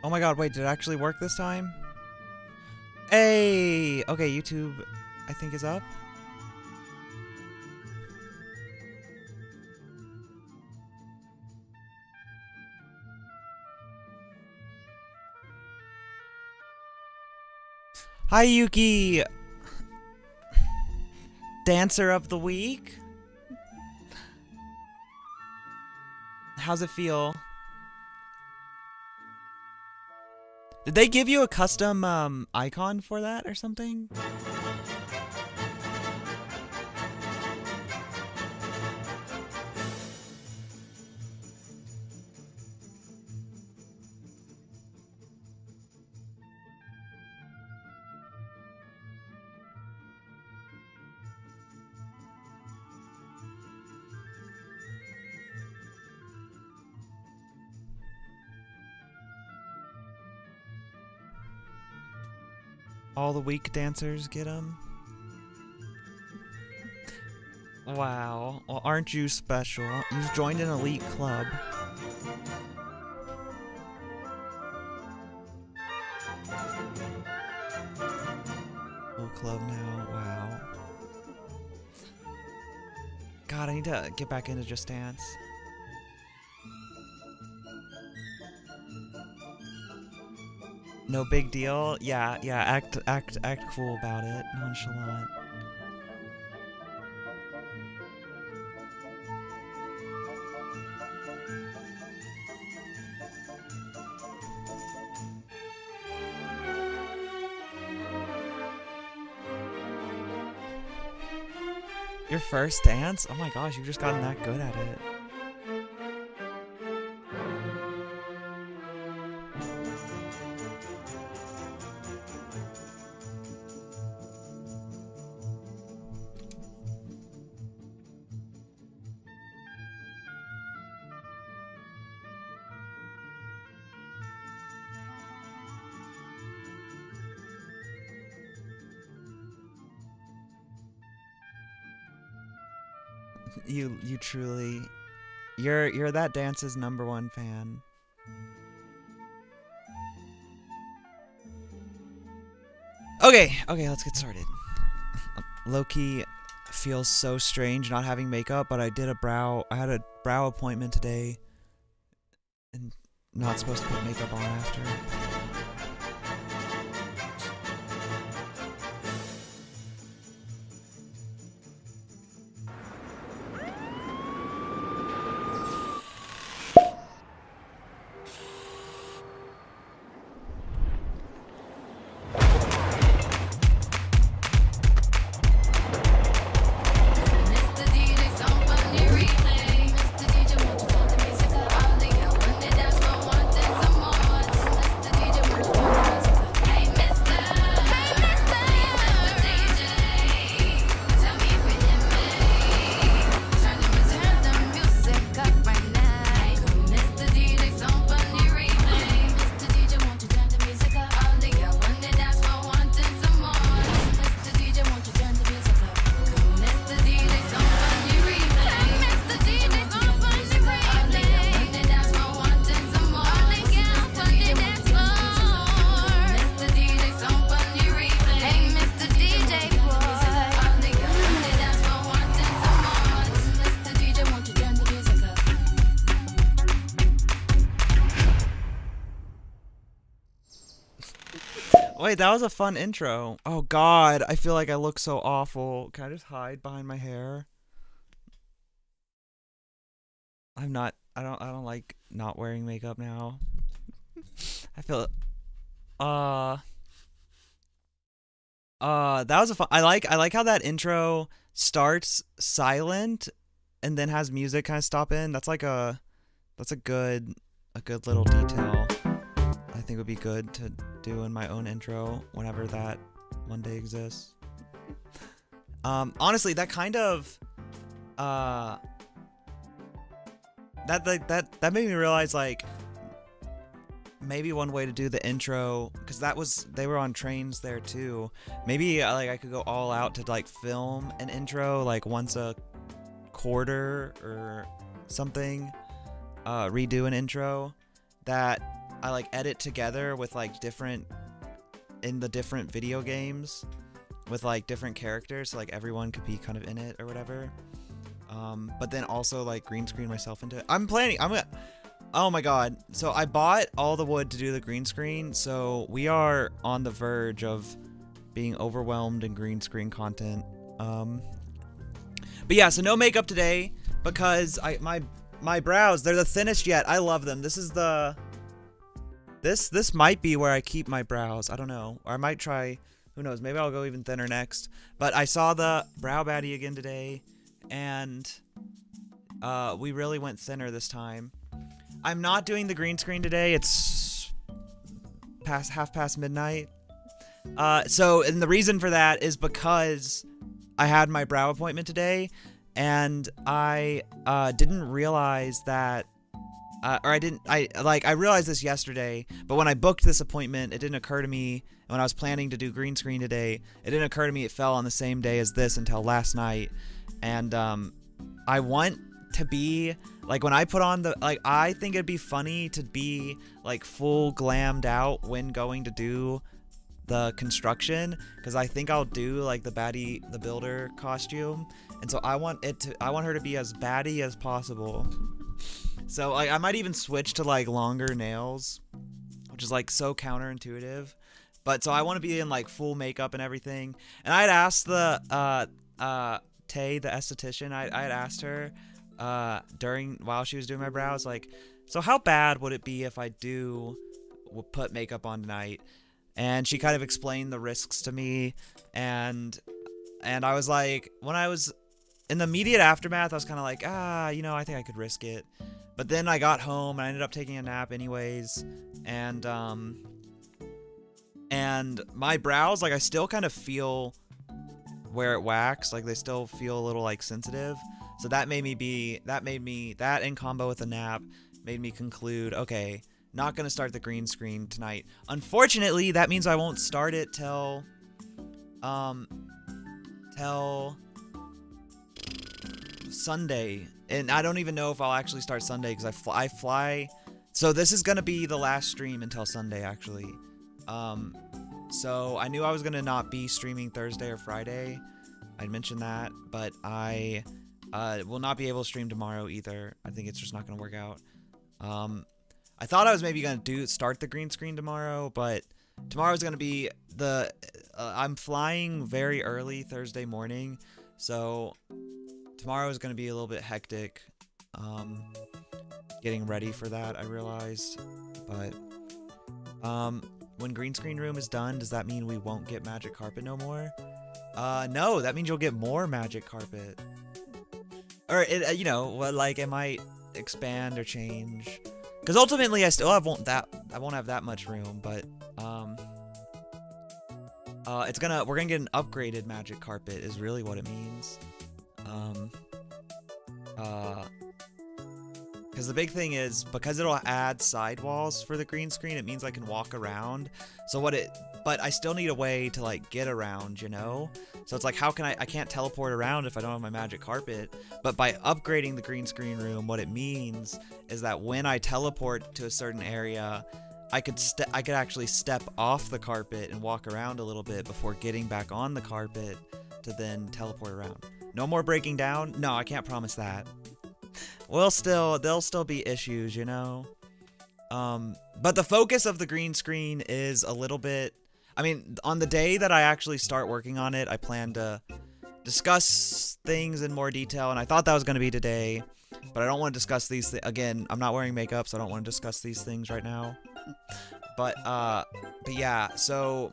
Oh my god, wait, did it actually work this time? Hey! Okay, YouTube, I think, is up. Hi, Yuki! Dancer of the week? How's it feel? Did they give you a custom icon for that or something? All the weak dancers get them? Wow. Well, aren't you special? You've joined an elite club. Full club now. Wow. God, I need to get back into Just Dance. No big deal. Yeah, act cool about it. Nonchalant. Your first dance? Oh my gosh, you've just gotten that good at it. You truly, you're that dance's #1 fan. Okay, let's get started. Low-key feels so strange not having makeup, but I had a brow appointment today and not supposed to put makeup on after. Wait, that was a fun intro. Oh god, I feel like I look so awful. Can I just hide behind my hair? I don't like not wearing makeup now. I feel uh that was a fun. I like how that intro starts silent and then has music kind of stop in. That's a good little detail. I think would be good to do in my own intro whenever that one day exists. Honestly, that kind of that made me realize, like, maybe one way to do the intro, because they were on trains there too. Maybe like I could go all out to like film an intro like once a quarter or something. Redo an intro that I like edit together with like different video games with like different characters, so like everyone could be kind of in it or whatever. But then also like green screen myself into it. Oh my god. So I bought all the wood to do the green screen, so we are on the verge of being overwhelmed in green screen content. But yeah, so no makeup today because my brows, they're the thinnest yet. I love them. This is the this might be where I keep my brows. I don't know. Or I might try, who knows, maybe I'll go even thinner next. But I saw the Brow Baddie again today, and we really went thinner this time. I'm not doing the green screen today. It's half past midnight. And the reason for that is because I had my brow appointment today, and I didn't realize that, I realized this yesterday, but when I booked this appointment, it didn't occur to me, when I was planning to do green screen today, it didn't occur to me it fell on the same day as this until last night. And I want to be, like, when I put on the, like, I think it'd be funny to be, like, full glammed out when going to do the construction, because I think I'll do, like, the Baddie the Builder costume, and so I want her to be as baddie as possible. So, like, I might even switch to, like, longer nails, which is, like, so counterintuitive. But, so I want to be in, like, full makeup and everything. And I had asked the, Tay, the esthetician, I had asked her, while she was doing my brows, like, so how bad would it be if I put makeup on tonight? And she kind of explained the risks to me, and I was like, when I was in the immediate aftermath, I was kind of like, I think I could risk it. But then I got home, and I ended up taking a nap anyways, and my brows, like, I still kind of feel where it waxed, like, they still feel a little, like, sensitive. So that in combo with a nap, made me conclude, okay, not gonna start the green screen tonight. Unfortunately, that means I won't start it till Sunday, and I don't even know if I'll actually start Sunday because I fly. So this is gonna be the last stream until Sunday, actually. So I knew I was gonna not be streaming Thursday or Friday. I mentioned that, but I will not be able to stream tomorrow either. I think it's just not gonna work out. I thought I was maybe gonna start the green screen tomorrow, but tomorrow's gonna be I'm flying very early Thursday morning, so tomorrow is gonna be a little bit hectic. Getting ready for that, I realized. But when green screen room is done, does that mean we won't get magic carpet no more? No, that means you'll get more magic carpet. Or it might expand or change. Because ultimately, I won't have that much room, but we're gonna get an upgraded magic carpet is really what it means. Because the big thing is, because it'll add sidewalls for the green screen, it means I can walk around. But I still need a way to, like, get around, you know? So it's like, how can I can't teleport around if I don't have my magic carpet. But by upgrading the green screen room, what it means is that when I teleport to a certain area, I could actually step off the carpet and walk around a little bit before getting back on the carpet to then teleport around. No more breaking down? No, I can't promise that. There'll still be issues, you know? But the focus of the green screen is a little bit, I mean, on the day that I actually start working on it, I plan to discuss things in more detail, and I thought that was going to be today, but I don't want to discuss these again, I'm not wearing makeup, so I don't want to discuss these things right now. But yeah, so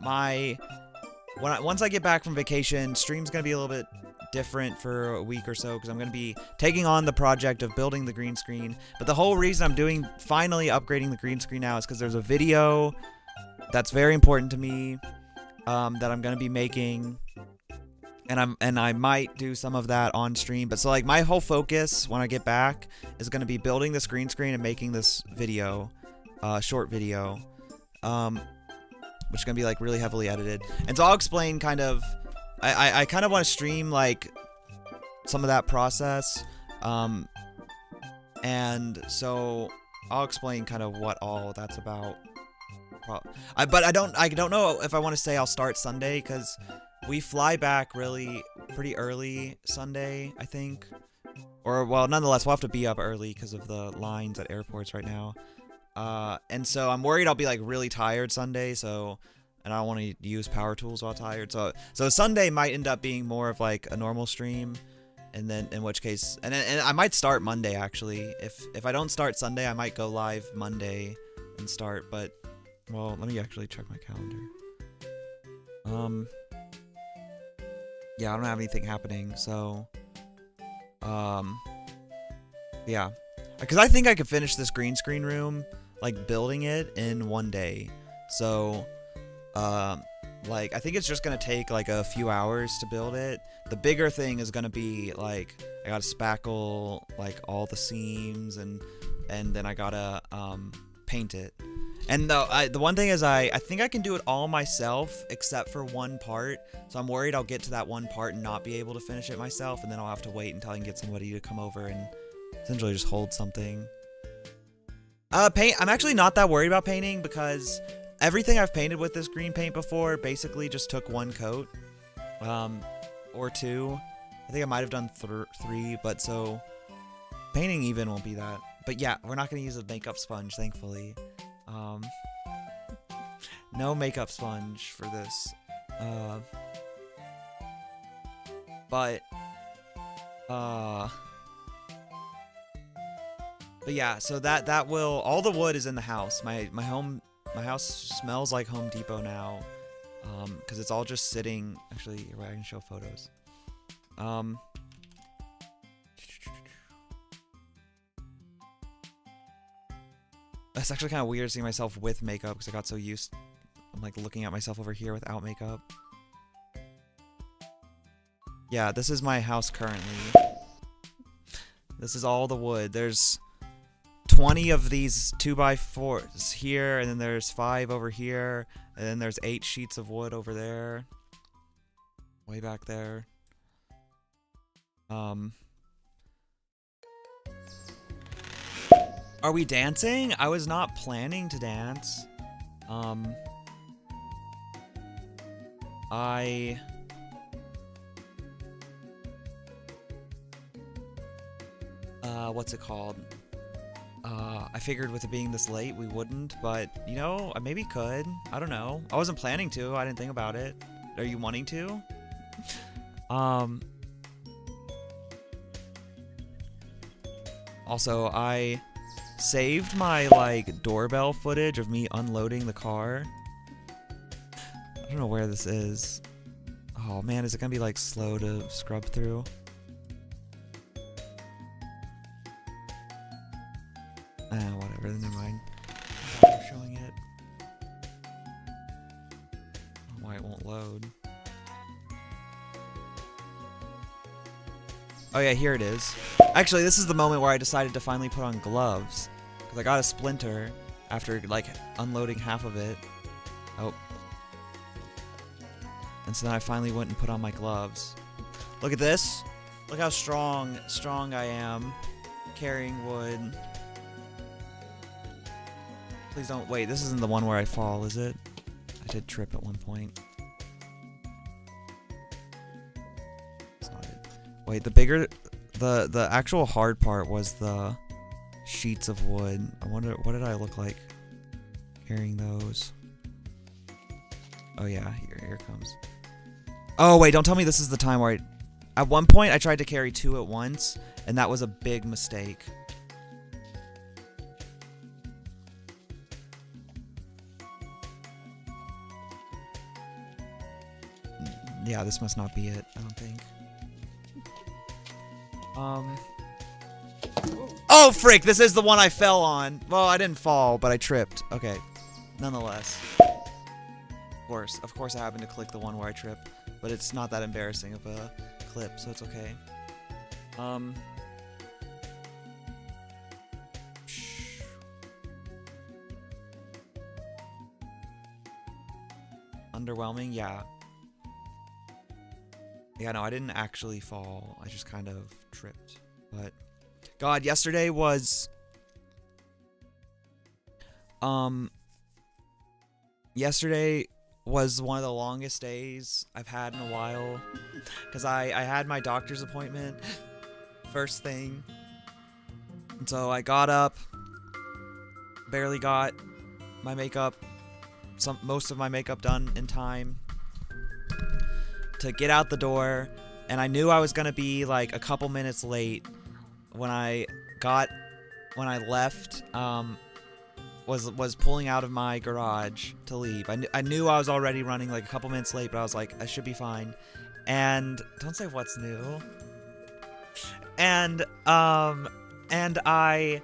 once I get back from vacation, stream's going to be a little bit different for a week or so, because I'm going to be taking on the project of building the green screen. But the whole reason I'm finally upgrading the green screen now is because there's a video that's very important to me that I'm going to be making, and I might do some of that on stream. But so, like, my whole focus when I get back is going to be building this green screen and making this video, short video, which is going to be, like, really heavily edited. And so I'll explain kind of, I kind of want to stream, like, some of that process, and so I'll explain kind of what all that's about. But I don't know if I want to say I'll start Sunday, because we fly back pretty early Sunday, I think. Or, well, nonetheless, we'll have to be up early because of the lines at airports right now. And so I'm worried I'll be like really tired Sunday, and I don't want to use power tools while tired. So Sunday might end up being more of like a normal stream, and then in which case, and I might start Monday actually. If I don't start Sunday, I might go live Monday and start. But well, let me actually check my calendar. Yeah, I don't have anything happening, so yeah, because I think I could finish this green screen room, like building it in one day. So like I think it's just gonna take like a few hours to build it. The bigger thing is gonna be like I gotta spackle like all the seams, and then I gotta paint it. And the one thing is I think I can do it all myself except for one part. So I'm worried I'll get to that one part and not be able to finish it myself, and then I'll have to wait until I can get somebody to come over and essentially just hold something. I'm actually not that worried about painting, because everything I've painted with this green paint before basically just took one coat, or two. I think I might have done three, but so painting even won't be that. But yeah, we're not going to use a makeup sponge, thankfully. No makeup sponge for this. But yeah, so that will, all the wood is in the house. My house smells like Home Depot now, because it's all just sitting. Actually, here, I can show photos. It's actually kind of weird seeing myself with makeup, because I got so used. I'm like looking at myself over here without makeup. Yeah, this is my house currently. This is all the wood. There's 20 of these 2x4s here, and then there's 5 over here, and then there's 8 sheets of wood over there. Way back there. Are we dancing? I was not planning to dance. What's it called? I figured with it being this late, we wouldn't, but, you know, I maybe could. I don't know. I wasn't planning to. I didn't think about it. Are you wanting to? Also, I saved my, like, doorbell footage of me unloading the car. I don't know where this is. Oh, man, is it gonna be, like, slow to scrub through? Whatever, never mind. I'm showing it. Why it won't load. Oh yeah, here it is. Actually, this is the moment where I decided to finally put on gloves, because I got a splinter after, like, unloading half of it. Oh. And so then I finally went and put on my gloves. Look at this. Look how strong I am carrying wood. Please don't. Wait, this isn't the one where I fall, is it? I did trip at one point. It's not it. Wait, the actual hard part was the sheets of wood. I wonder, what did I look like carrying those? Oh yeah, here it comes. Oh wait, don't tell me this is the time where at one point I tried to carry 2 at once, and that was a big mistake. Yeah, this must not be it, I don't think. Oh, frick! This is the one I fell on. Well, I didn't fall, but I tripped. Okay. Nonetheless. Of course I happened to click the one where I tripped. But it's not that embarrassing of a clip, so it's okay. Underwhelming? Yeah. Yeah, no, I didn't actually fall. I just kind of tripped. But, God, yesterday was yesterday was one of the longest days I've had in a while, because I had my doctor's appointment first thing, and so I got up, barely got my makeup, most of my makeup done in time to get out the door, and I knew I was gonna be like a couple minutes late when I left. Was pulling out of my garage to leave. I knew I was already running like a couple minutes late, but I was like, I should be fine. And don't say what's new. And I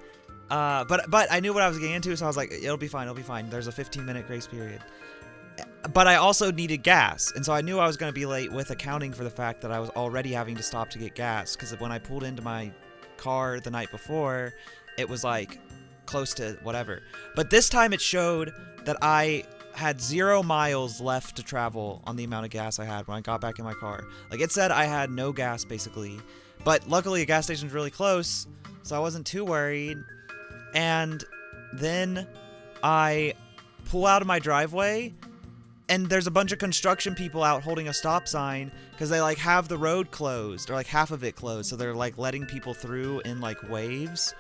but I knew what I was getting into, so I was like, it'll be fine. There's a 15-minute grace period. But I also needed gas, and so I knew I was going to be late, with accounting for the fact that I was already having to stop to get gas, because when I pulled into my car the night before, it was like close to whatever. But this time it showed that I had 0 miles left to travel on the amount of gas I had when I got back in my car. Like, it said I had no gas basically, but luckily a gas station's really close, so I wasn't too worried. And then I pull out of my driveway, and there's a bunch of construction people out holding a stop sign, because they like have the road closed, or like half of it closed, so they're like letting people through in like waves.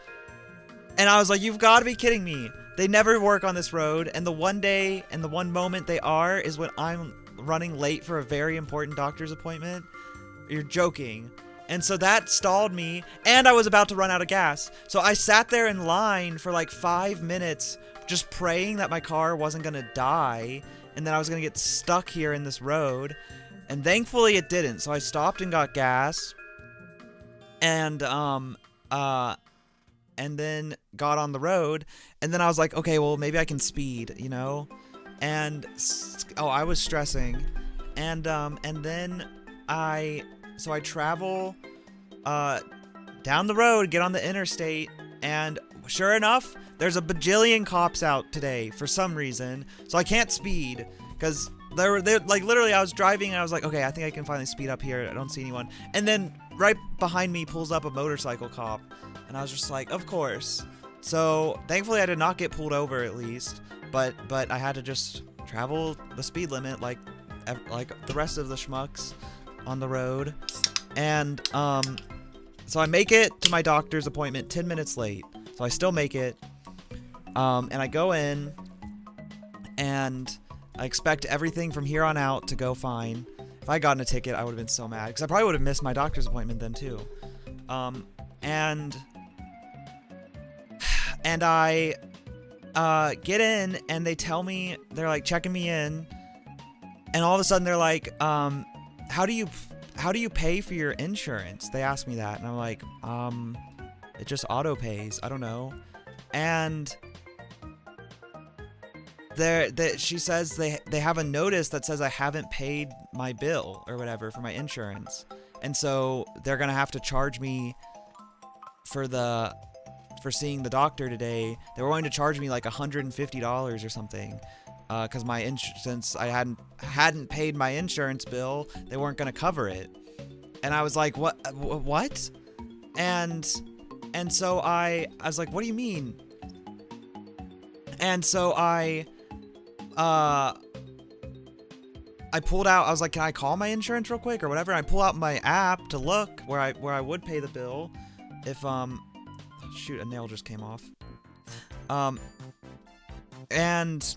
And I was like, you've got to be kidding me. They never work on this road, and the one day and the one moment they are is when I'm running late for a very important doctor's appointment. You're joking. And so that stalled me, and I was about to run out of gas. So I sat there in line for like 5 minutes just praying that my car wasn't going to die and that I was going to get stuck here in this road. And thankfully it didn't. So I stopped and got gas. And then got on the road, and then I was like, okay, well, maybe I can speed, you know? And I was stressing. And then I travel down the road, get on the interstate, and sure enough, there's a bajillion cops out today for some reason. So I can't speed, because they're like, literally, I was driving and I was like, okay, I think I can finally speed up here. I don't see anyone. And then right behind me pulls up a motorcycle cop. And I was just like, of course. So thankfully I did not get pulled over, at least, but I had to just travel the speed limit like the rest of the schmucks on the road. And so I make it to my doctor's appointment 10 minutes late. So I still make it. And I go in, and I expect everything from here on out to go fine. If I gotten a ticket, I would have been so mad, because I probably would have missed my doctor's appointment then too. And I get in, and they tell me, they're like checking me in, and all of a sudden they're like, how do you pay for your insurance? They asked me that, and I'm like, it just auto pays. I don't know. And she says they have a notice that says I haven't paid my bill or whatever for my insurance, and so they're gonna have to charge me for seeing the doctor today. They were going to charge me like $150 or something, because since I hadn't paid my insurance bill, they weren't going to cover it. And I was like, what? And so I was like, what do you mean? And so I pulled out, I was like, can I call my insurance real quick or whatever? And I pull out my app to look where I would pay the bill if shoot, a nail just came off. And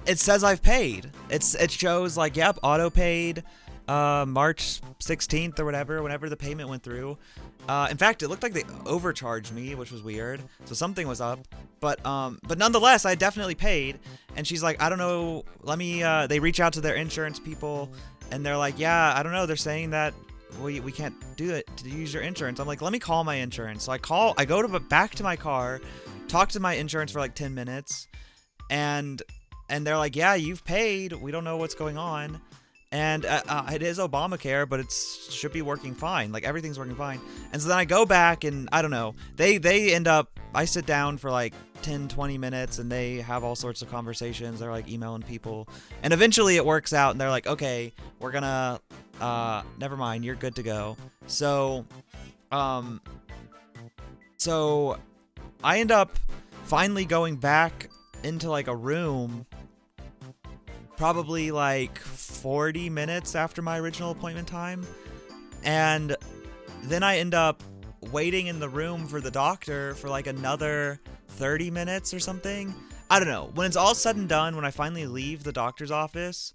it says I've paid. It shows like, yep, auto paid March 16th or whatever, whenever the payment went through. In fact, it looked like they overcharged me, which was weird. So something was up. But nonetheless, I definitely paid. And she's like, I don't know, let me they reach out to their insurance people, and they're like, yeah, I don't know, they're saying that we can't do it to use your insurance. I'm like, let me call my insurance. So I go back to my car, talk to my insurance for like 10 minutes, and they're like, yeah, you've paid. We don't know what's going on. And it is Obamacare, but it should be working fine. Like, everything's working fine. And so then I go back, and I don't know. They end up, I sit down for like 10, 20 minutes, and they have all sorts of conversations. They're like emailing people. And eventually it works out, and they're like, okay, we're gonna, never mind, you're good to go. So I end up finally going back into like a room probably like 40 minutes after my original appointment time. And then I end up waiting in the room for the doctor for like another 30 minutes or something. I don't know. When it's all said and done, when I finally leave the doctor's office,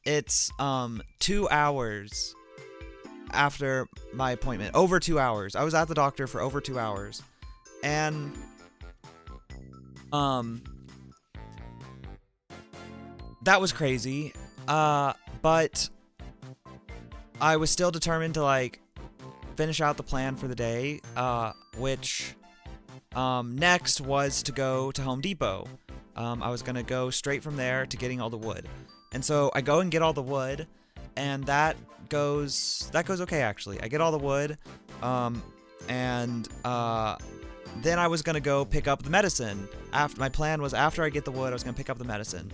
it's 2 hours after my appointment. Over 2 hours. I was at the doctor for over 2 hours. And that was crazy. But I was still determined to like finish out the plan for the day, which next was to go to Home Depot. I was gonna go straight from there to getting all the wood. And so I go and get all the wood, and that goes okay actually. I get all the wood, and then I was gonna go pick up the medicine. My plan was after I get the wood, I was gonna pick up the medicine,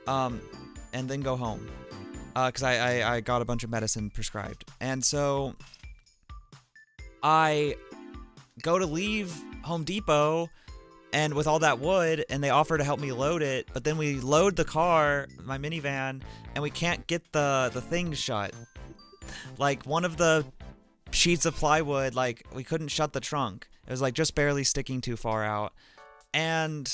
and then go home, because I got a bunch of medicine prescribed. And so I go to leave Home Depot and with all that wood, and they offer to help me load it, but then we load the car, my minivan, and we can't get the thing shut. Like, one of the sheets of plywood, like, we couldn't shut the trunk. It was like just barely sticking too far out. And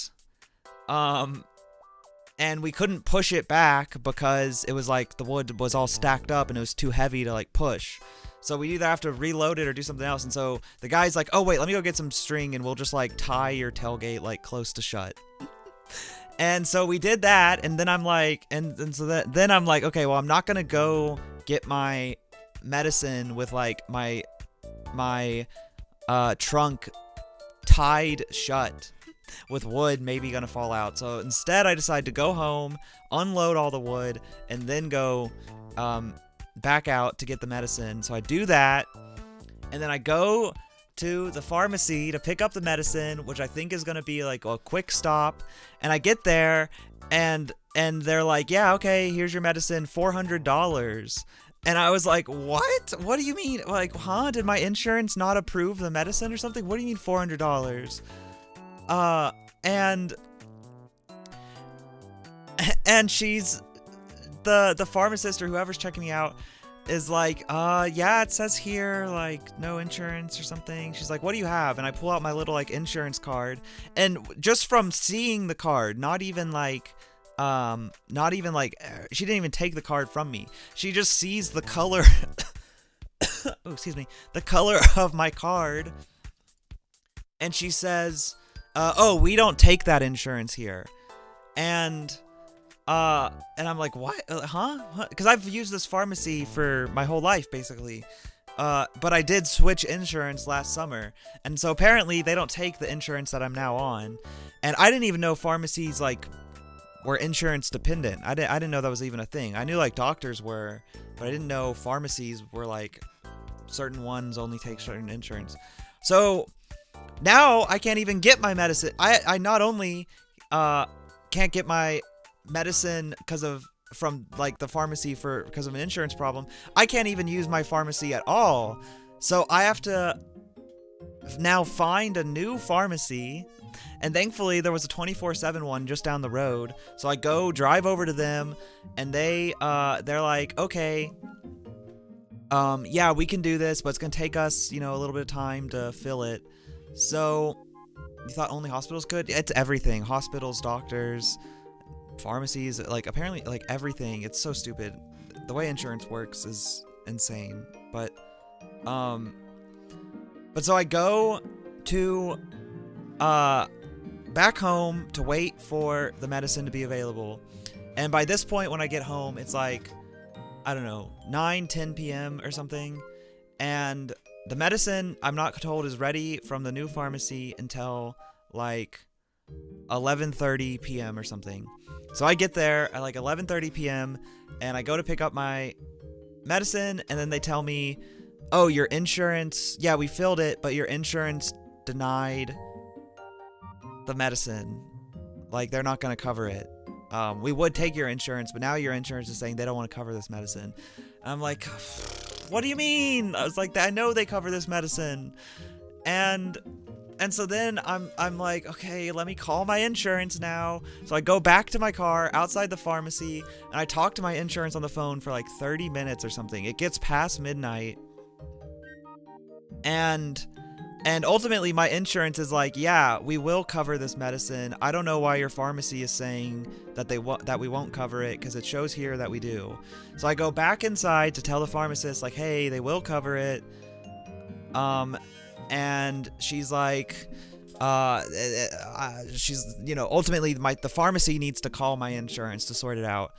we couldn't push it back because it was like the wood was all stacked up and it was too heavy to like push. So we either have to reload it or do something else. And so the guy's like, oh wait, let me go get some string and we'll just like tie your tailgate like close to shut. And so we did that, and then I'm like, then I'm like, okay, well, I'm not gonna go get my medicine with like my trunk tied shut with wood maybe gonna fall out. So instead I decided to go home, unload all the wood, and then go back out to get the medicine. So I do that, and then I go to the pharmacy to pick up the medicine, which I think is gonna be like a quick stop. And I get there, and they're like, yeah, okay, here's your medicine, $400. And I was like, what? What do you mean? Like, huh? Did my insurance not approve the medicine or something? What do you mean $400? And she's the pharmacist or whoever's checking me out is like, yeah, it says here like no insurance or something. She's like, what do you have? And I pull out my little like insurance card, and just from seeing the card, not even like she didn't even take the card from me. She just sees the color oh, excuse me, the color of my card, and she says, oh, we don't take that insurance here. And I'm like, what? Huh? Because I've used this pharmacy for my whole life, basically. But I did switch insurance last summer. And so apparently they don't take the insurance that I'm now on. And I didn't even know pharmacies, like, were insurance dependent. I didn't know that was even a thing. I knew, like, doctors were, but I didn't know pharmacies were, like, certain ones only take certain insurance. So now I can't even get my medicine. I not only can't get my medicine from like the pharmacy because of an insurance problem, I can't even use my pharmacy at all. So I have to now find a new pharmacy, and thankfully there was a 24/7 one just down the road. So I drive over to them, and they're like, okay, yeah, we can do this, but it's gonna take us, a little bit of time to fill it. So you thought only hospitals could? It's everything. Hospitals, doctors, pharmacies, like apparently like everything. It's so stupid. The way insurance works is insane. But so I go to back home to wait for the medicine to be available. And by this point when I get home, it's like, I don't know, 9-10 p.m. or something. And the medicine, I'm not told, is ready from the new pharmacy until like 11:30 p.m. or something. So I get there at like 11:30 p.m. and I go to pick up my medicine, and then they tell me, oh, your insurance, yeah, we filled it, but your insurance denied the medicine. Like, they're not going to cover it. We would take your insurance, but now your insurance is saying they don't want to cover this medicine. And I'm like, what do you mean? I was like, I know they cover this medicine. And And so then I'm like, okay, let me call my insurance now. So I go back to my car outside the pharmacy and I talk to my insurance on the phone for like 30 minutes or something. It gets past midnight. And ultimately my insurance is like, yeah, we will cover this medicine. I don't know why your pharmacy is saying that that we won't cover it, because it shows here that we do. So I go back inside to tell the pharmacist like, hey, they will cover it. And she's like, she's, ultimately the pharmacy needs to call my insurance to sort it out.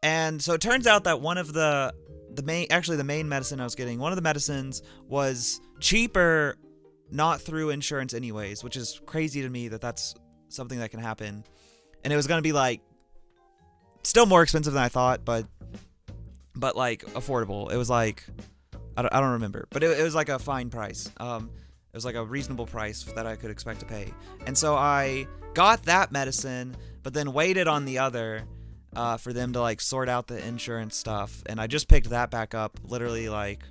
And so it turns out that one of the main medicine I was getting, one of the medicines was cheaper, not through insurance anyways, which is crazy to me that that's something that can happen. And it was going to be like still more expensive than I thought, but like affordable. It was like, I don't remember, but it was like a fine price. It was like a reasonable price that I could expect to pay. And so I got that medicine, but then waited on the other for them to like sort out the insurance stuff. And I just picked that back up literally like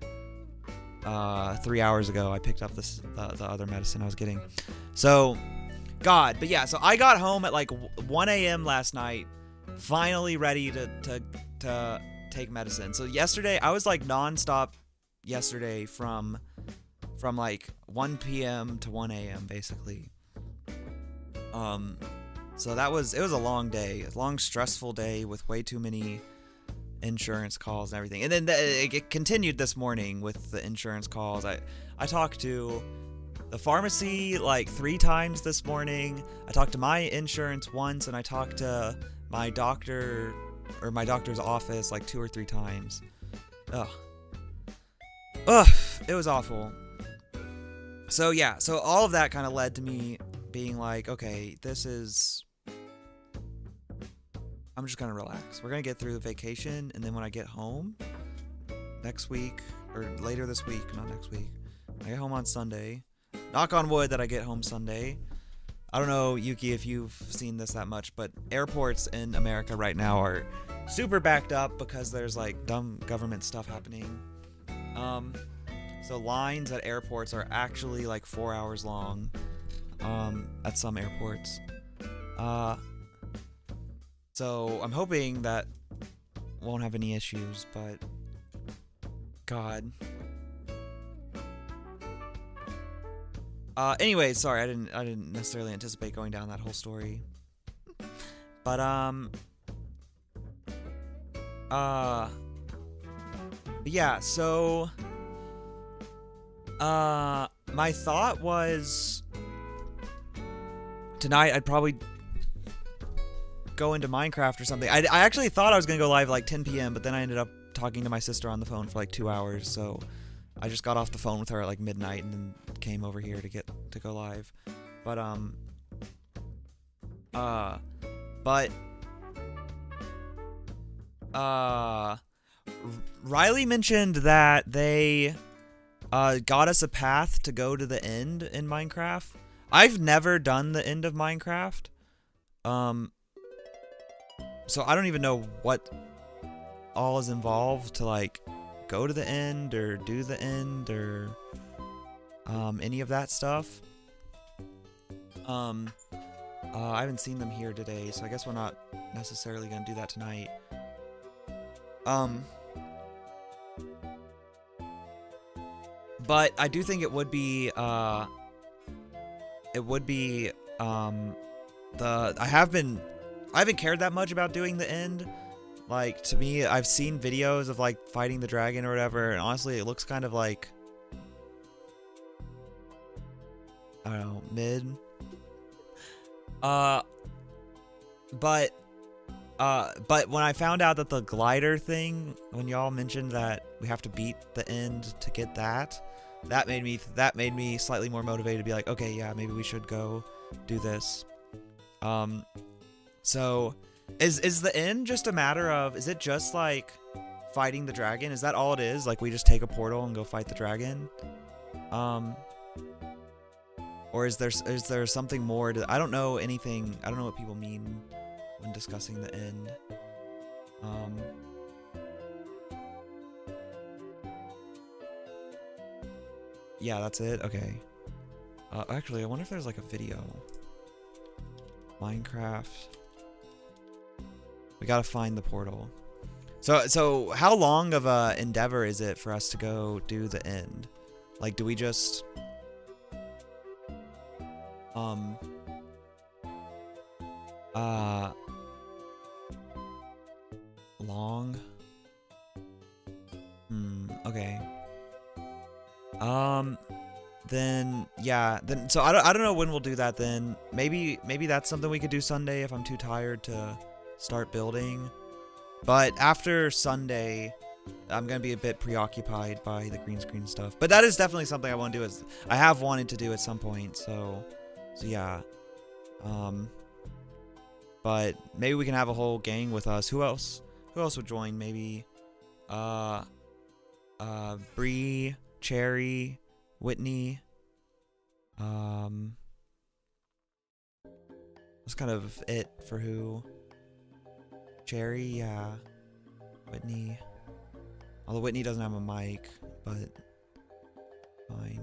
3 hours ago. I picked up the other medicine I was getting. So, but yeah, so I got home at like 1 a.m. last night, finally ready to take medicine. So yesterday, I was like nonstop yesterday from like 1 p.m. to 1 a.m. basically. So it was a long day, a long stressful day with way too many insurance calls and everything. And then it continued this morning with the insurance calls. I talked to the pharmacy like 3 times this morning. I talked to my insurance once, and I talked to my doctor or my doctor's office like 2 or 3 times. Ugh, it was awful. So yeah, so all of that kind of led to me being like, okay, I'm just gonna relax. We're gonna get through the vacation, and then when I get home next week, or later this week, not next week, I get home on Sunday. Knock on wood that I get home Sunday. I don't know, Yuki, if you've seen this that much, but airports in America right now are super backed up because there's like dumb government stuff happening. So lines at airports are actually like 4 hours long at some airports. So I'm hoping that won't have any issues, but God. Anyway, sorry, I didn't necessarily anticipate going down that whole story. But yeah, so my thought was tonight I'd probably go into Minecraft or something. I actually thought I was gonna go live at like 10 p.m., but then I ended up talking to my sister on the phone for like 2 hours, so I just got off the phone with her at like midnight and then came over here to go live. But Riley mentioned that they got us a path to go to the end in Minecraft. I've never done the end of Minecraft. So I don't even know what all is involved to like go to the end or do the end or any of that stuff. I haven't seen them here today, so I guess we're not necessarily gonna do that tonight. But I do think it would be I haven't cared that much about doing the end. Like, to me, I've seen videos of like fighting the dragon or whatever, and honestly it looks kind of like, I don't know, mid. But when I found out that the glider thing, when y'all mentioned that we have to beat the end to get that made me slightly more motivated to be like, okay, yeah, maybe we should go do this. So is the end just a matter of, is it just like fighting the dragon? Is that all it is? Like, we just take a portal and go fight the dragon? Or is there something more to, I don't know anything. I don't know what people mean when discussing the end. Yeah, that's it. Okay. Actually, I wonder if there's like a video. Minecraft. We gotta find the portal. So how long of a endeavor is it for us to go do the end? Like, do we just long? Okay. Then yeah, then so I don't know when we'll do that then. Maybe that's something we could do Sunday if I'm too tired to start building. But after Sunday, I'm gonna be a bit preoccupied by the green screen stuff. But that is definitely something I want to do. I have wanted to do at some point. So yeah. But maybe we can have a whole gang with us. Who else? Who else would join? Maybe Bree, Cherry, Whitney. That's kind of it for who. Cherry, yeah. Whitney. Although Whitney doesn't have a mic, but fine.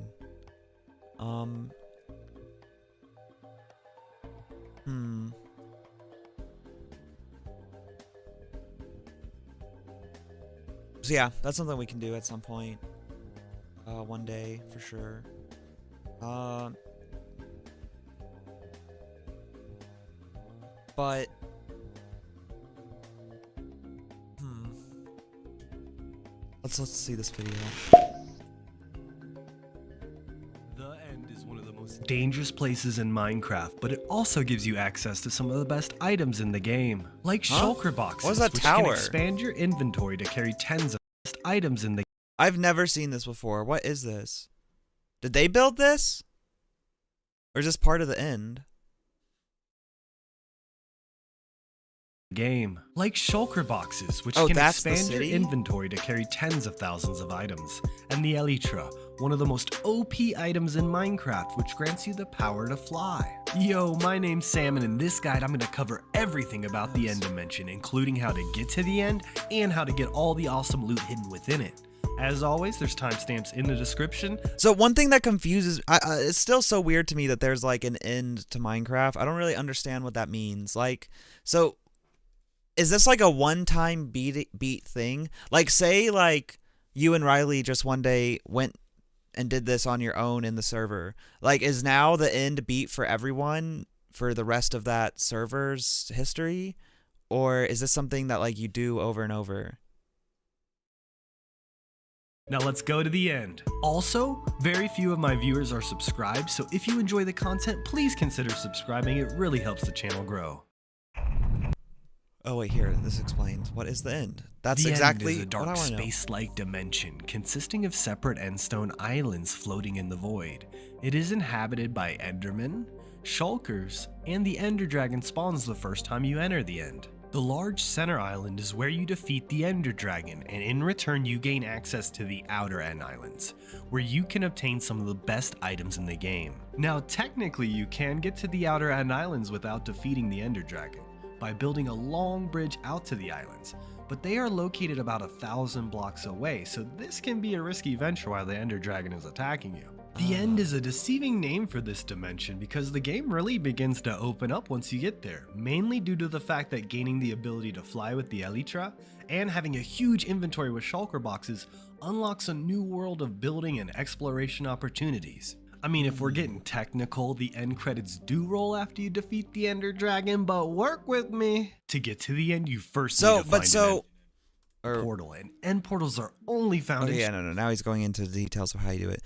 So yeah, that's something we can do at some point. One day for sure. But let's see this video. The End is one of the most dangerous places in Minecraft, but it also gives you access to some of the best items in the game, like shulker boxes, What is that which tower? can expand your inventory to carry tens of the best items in the I've never seen this before. What is this? Did they build this? Or is this part of the end? game, like shulker boxes, which Oh, can that's the expand your city? inventory to carry tens of thousands of items, and the Elytra, one of the most OP items in Minecraft, which grants you the power to fly. Yo, my name's Sam, and in this guide I'm going to cover everything about the End Dimension, including how to get to the end, and how to get all the awesome loot hidden within it. As always, there's timestamps in the description. So one thing that confuses, it's still so weird to me that there's like an end to Minecraft. I don't really understand what that means. Like, so is this like a one-time beat thing? Like, say like you and Riley just one day went and did this on your own in the server. Like, is now the end beat for everyone for the rest of that server's history? Or is this something that like you do over and over? Now let's go to the end. Also, very few of my viewers are subscribed, so if you enjoy the content, please consider subscribing. It really helps the channel grow. Oh wait, here, this explains. What is the end? That's The exactly End is a dark what I want to know. space-like dimension consisting of separate endstone islands floating in the void. It is inhabited by Endermen, shulkers, and the Ender Dragon spawns the first time you enter the End. The large center island is where you defeat the Ender Dragon, and in return you gain access to the Outer End Islands, where you can obtain some of the best items in the game. Now technically you can get to the Outer End Islands without defeating the Ender Dragon, by building a long bridge out to the islands, but they are located about 1,000 blocks away, so this can be a risky venture while the Ender Dragon is attacking you. The End is a deceiving name for this dimension because the game really begins to open up once you get there, mainly due to the fact that gaining the ability to fly with the Elytra and having a huge inventory with shulker boxes unlocks a new world of building and exploration opportunities. I mean, if we're getting technical, the end credits do roll after you defeat the Ender Dragon, but work with me. To get to the end, you first need to find an end portal, and end portals are only found in... Yeah, no. Now he's going into the details of how you do it.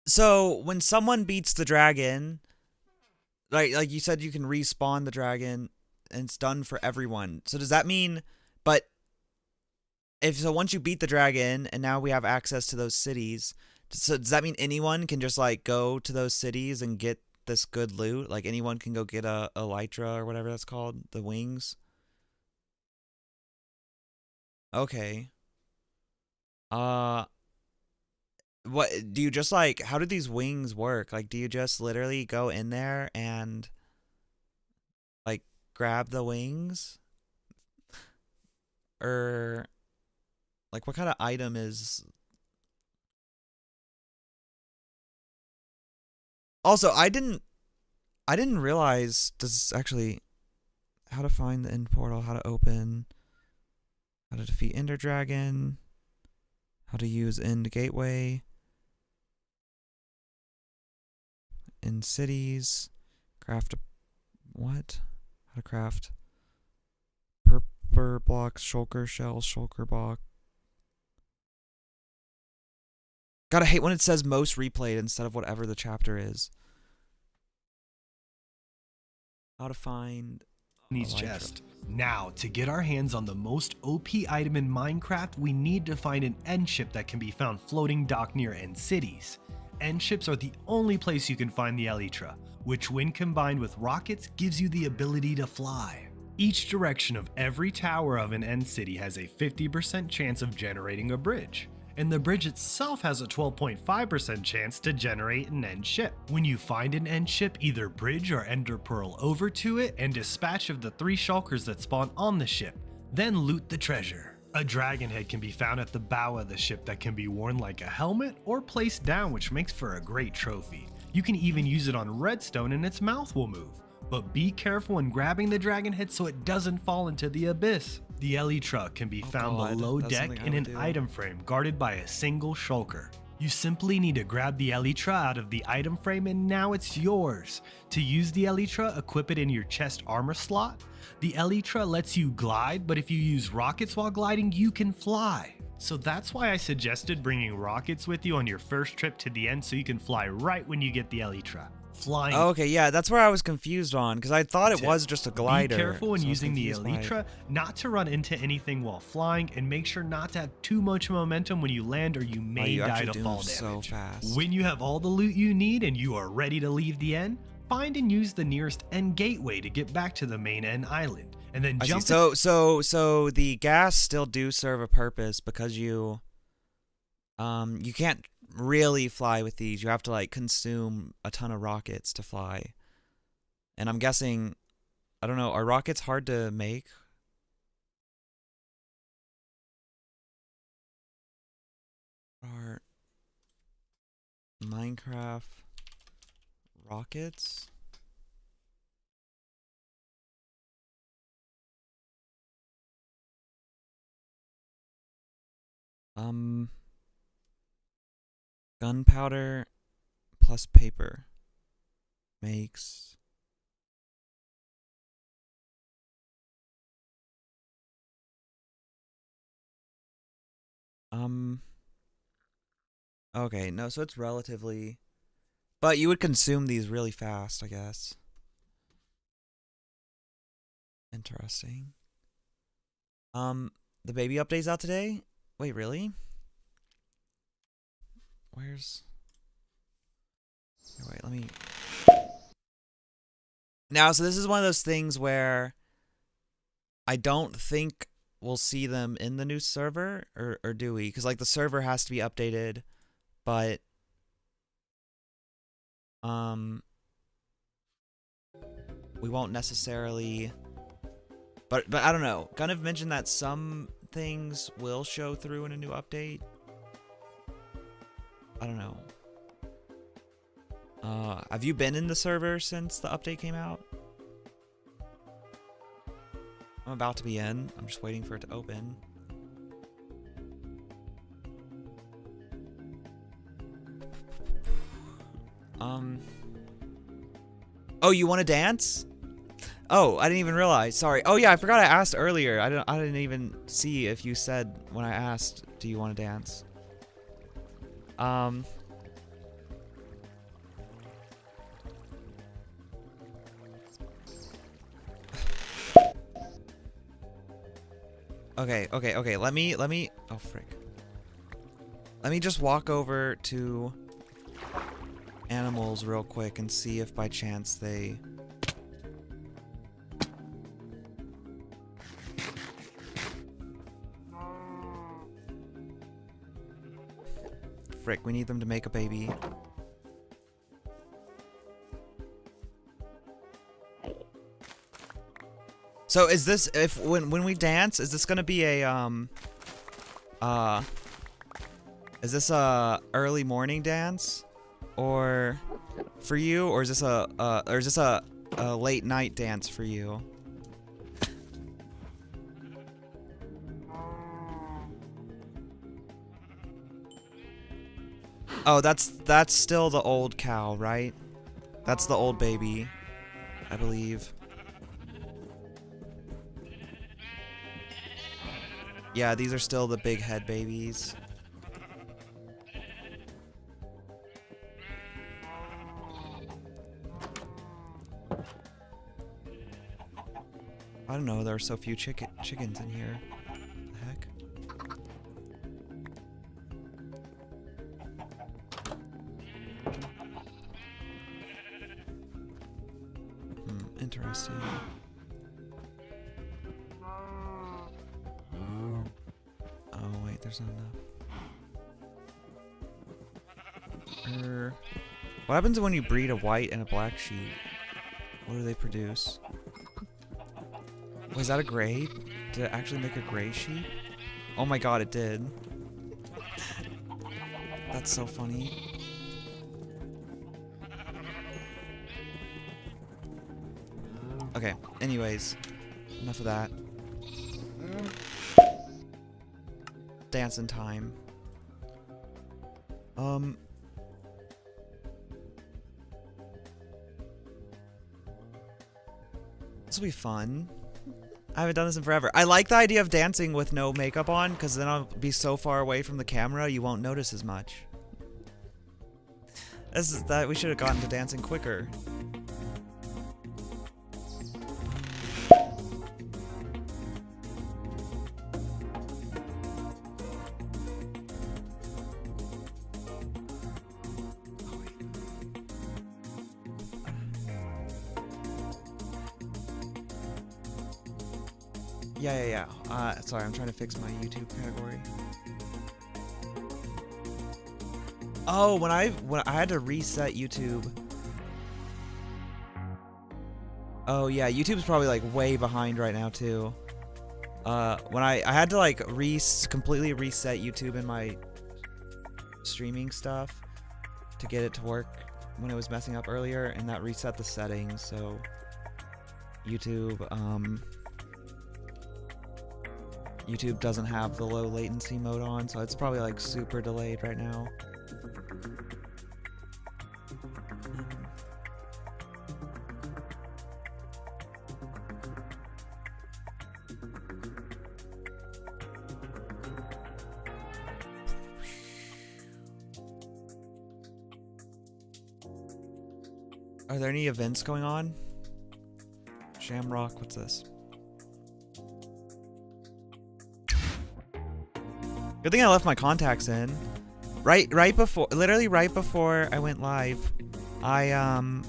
So when someone beats the dragon, like you said, you can respawn the dragon, and it's done for everyone. So does that mean, but once you beat the dragon and now we have access to those cities, so does that mean anyone can just like go to those cities and get this good loot? Like anyone can go get a Elytra or whatever that's called, the wings? Okay. What do you just like, how do these wings work? Like, do you just literally go in there and like grab the wings? Or like what kind of item is Also, I didn't realize does actually how to find the end portal, how to open, how to defeat Ender Dragon, how to use End Gateway in cities, craft what? How to craft purple blocks, shulker shells, shulker block. Gotta hate when it says most replayed instead of whatever the chapter is. How to find Needs chest. Now, to get our hands on the most OP item in Minecraft, we need to find an end ship that can be found floating dock near end cities. End ships are the only place you can find the Elytra, which when combined with rockets gives you the ability to fly. Each direction of every tower of an end city has a 50% chance of generating a bridge, and the bridge itself has a 12.5% chance to generate an end ship. When you find an end ship, either bridge or ender pearl over to it and dispatch of the 3 shulkers that spawn on the ship, then loot the treasure. A dragon head can be found at the bow of the ship that can be worn like a helmet or placed down, which makes for a great trophy. You can even use it on redstone and its mouth will move. But be careful when grabbing the dragon head so it doesn't fall into the abyss. The Elytra can be found below deck in an item frame guarded by a single shulker. You simply need to grab the Elytra out of the item frame and now it's yours. To use the Elytra, equip it in your chest armor slot. The Elytra lets you glide, but if you use rockets while gliding, you can fly. So that's why I suggested bringing rockets with you on your first trip to the end so you can fly right when you get the Elytra. Flying. Oh, okay, yeah, that's where I was confused on because I thought it was just a glider. Be careful when so using the Elytra not to run into anything while flying, and make sure not to have too much momentum when you land or you may die to fall damage. So fast. When you have all the loot you need and you are ready to leave the end, find and use the nearest end gateway to get back to the main end island, and then jump. So the gas still do serve a purpose because you can't really fly with these. You have to like consume a ton of rockets to fly. And I'm guessing, I don't know, are rockets hard to make? Are Minecraft rockets? Gunpowder plus paper makes okay, no, so it's relatively, but you would consume these really fast, I guess. Interesting. The baby update's out today? Wait, really? Where's... Wait, let me... Now, so this is one of those things where I don't think we'll see them in the new server, or do we? Because, like, the server has to be updated, but... we won't necessarily... But I don't know. Gunnav mentioned that some things will show through in a new update. I don't know. Have you been in the server since the update came out? I'm about to be in. I'm just waiting for it to open. Oh, you want to dance? Oh, I didn't even realize. Sorry. Oh yeah, I forgot I asked earlier. I didn't even see if you said when I asked, do you want to dance? Okay. Let me. Oh, frick. Let me just walk over to animals real quick and see if by chance they... Frick, we need them to make a baby. So is this, when we dance, is this gonna be a is this a early morning dance, or for you, or is this a late night dance for you? Oh, that's still the old cow, right? That's the old baby, I believe. Yeah, these are still the big head babies. I don't know, there are so few chickens in here. What the heck? Interesting. Oh wait, there's not enough. What happens when you breed a white and a black sheep? What do they produce? Was that a gray? Did it actually make a gray sheep? Oh my god, it did. That's so funny. Okay, anyways, enough of that. Dancing time. This will be fun. I haven't done this in forever. I like the idea of dancing with no makeup on, because then I'll be so far away from the camera you won't notice as much. We should have gotten to dancing quicker. Yeah. Sorry, I'm trying to fix my YouTube category. Oh, when I had to reset YouTube. Oh yeah, YouTube's probably like way behind right now too. When I had to like completely reset YouTube in my streaming stuff to get it to work when it was messing up earlier, and that reset the settings, so YouTube doesn't have the low latency mode on, so it's probably like super delayed right now. Are there any events going on? Shamrock, what's this? Good thing I left my contacts in. Literally right before I went live, I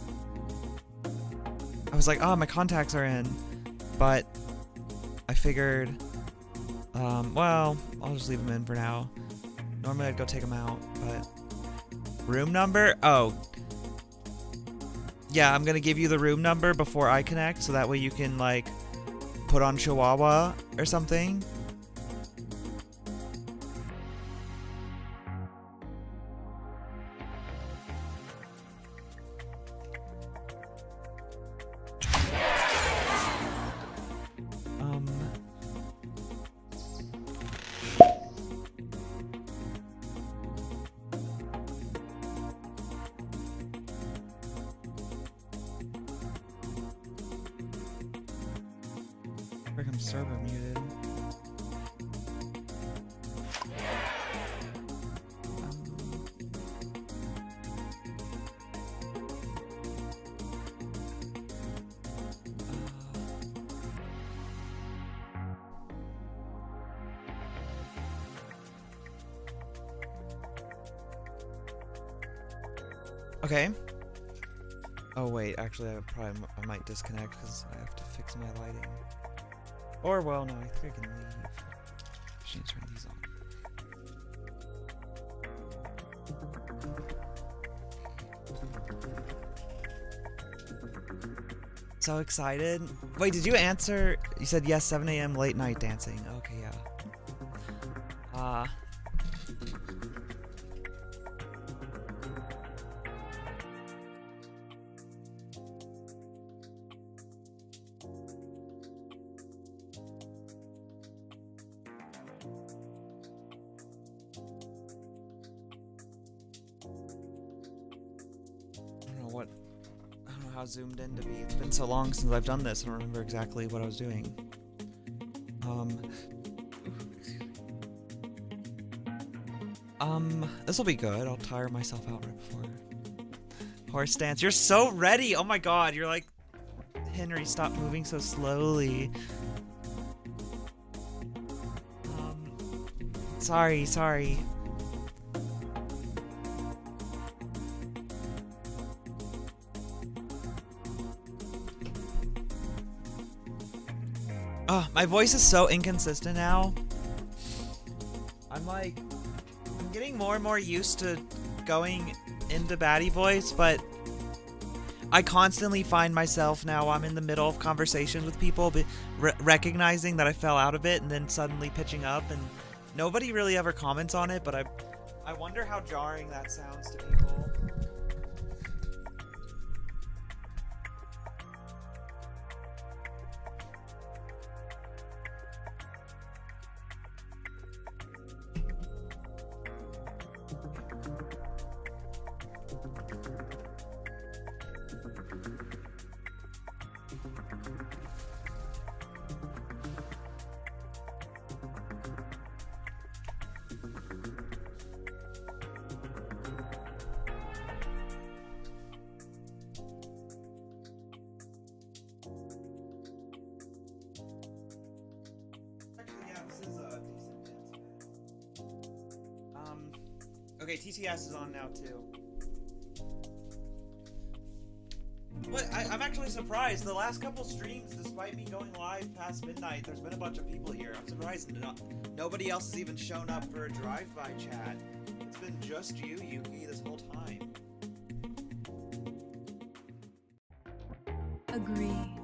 was like, oh, my contacts are in, but I figured, well, I'll just leave them in for now. Normally I'd go take them out, but room number? Oh, yeah, I'm gonna give you the room number before I connect, so that way you can like put on Chihuahua or something. Freaking server muted. Okay. Oh wait, actually I might disconnect because I have to fix my lighting. Or well, no, I think I can leave. Just need to turn these on. So excited. Wait, did you answer? You said yes, 7 a.m. late night dancing. Okay, yeah. how zoomed in to be. It's been so long since I've done this. I don't remember exactly what I was doing. This will be good. I'll tire myself out right before. Horse stance. You're so ready. Oh my god. You're like, Henry, stop moving so slowly. Sorry. My voice is so inconsistent now. I'm getting more and more used to going into baddie voice, but I constantly find myself now I'm in the middle of conversations with people, but recognizing that I fell out of it and then suddenly pitching up, and nobody really ever comments on it, but I wonder how jarring that sounds to people. Okay, TTS is on now too. But I'm actually surprised. The last couple streams, despite me going live past midnight, there's been a bunch of people here. I'm surprised nobody else has even shown up for a drive-by chat. It's been just you, Yuki, this whole time. Agreed.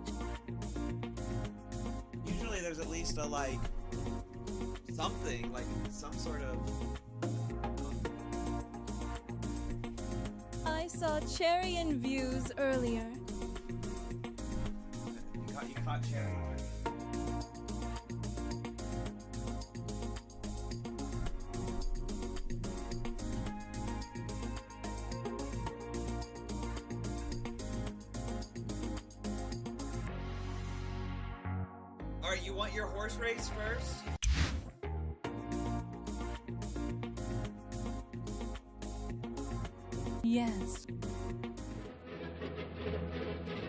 Usually there's at least a, like, something, like some sort of... I saw Cherry in views earlier. You caught Cherry. Alright, you want your horse race first? Yes.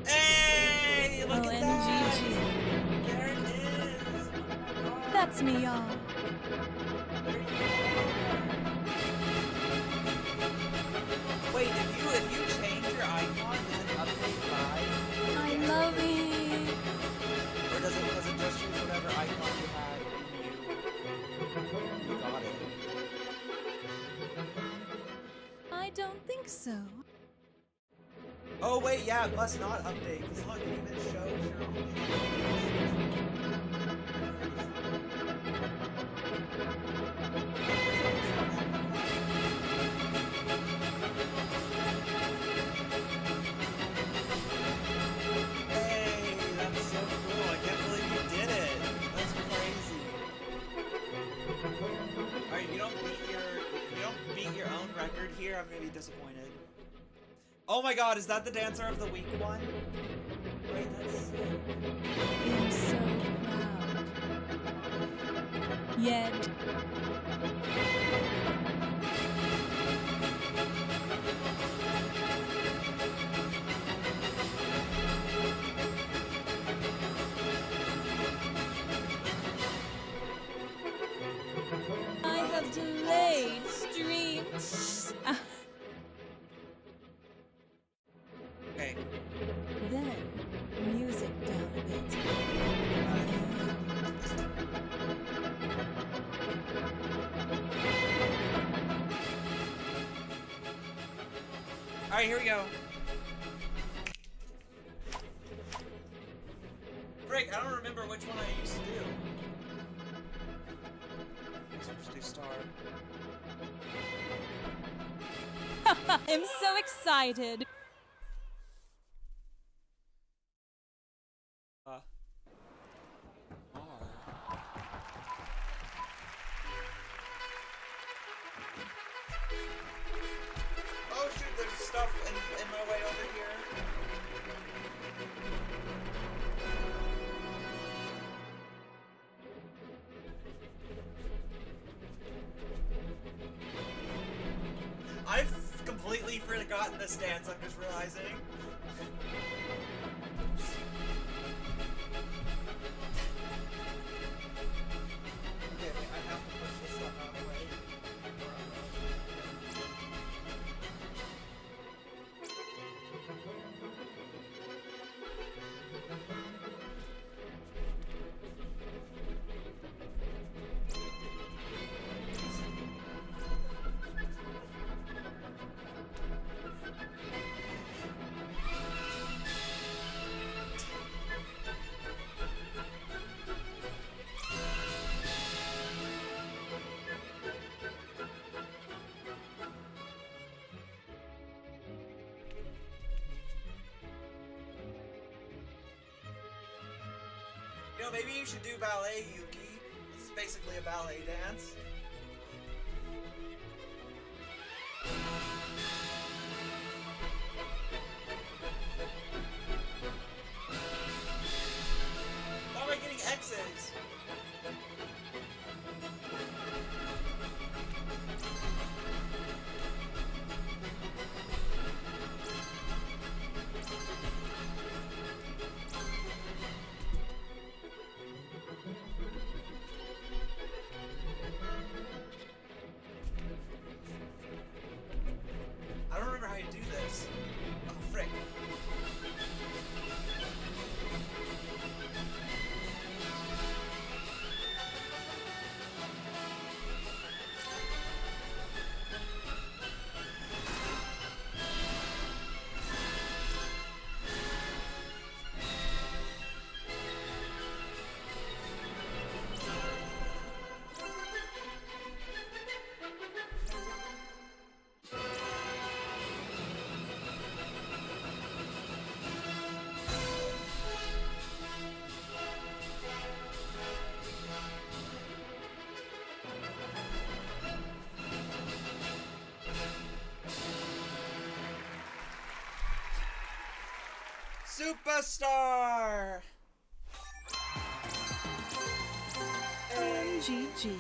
Hey! Look at that! OMG. There it is! That's me, y'all. Wait, if you change your icon, does it update live? I love it. Or does it just use whatever icon you had in you? You got it. I don't think so. Oh wait, yeah, it must not update, because look, it even shows your own. Hey, that's so cool. I can't believe you did it. That's crazy. Alright, if you don't beat your own record here, I'm gonna be disappointed. Oh my god, is that the Dancer of the Week one? Wait, that's sick. I'm so proud. Yet. I have delayed streams. Okay. Then, music down a bit. Alright, here we go. Frick, I don't remember which one I used to do. Let's just do star. I'm so excited. Oh shoot, there's stuff in my way over here. I've completely forgotten this dance, I'm just realizing. Okay, I have to push this stuff out of the way. You know, maybe you should do ballet, Yuki. This is basically a ballet dance. Why am I getting X's? I don't remember how you do this. Oh, frick. Superstar! OMGG.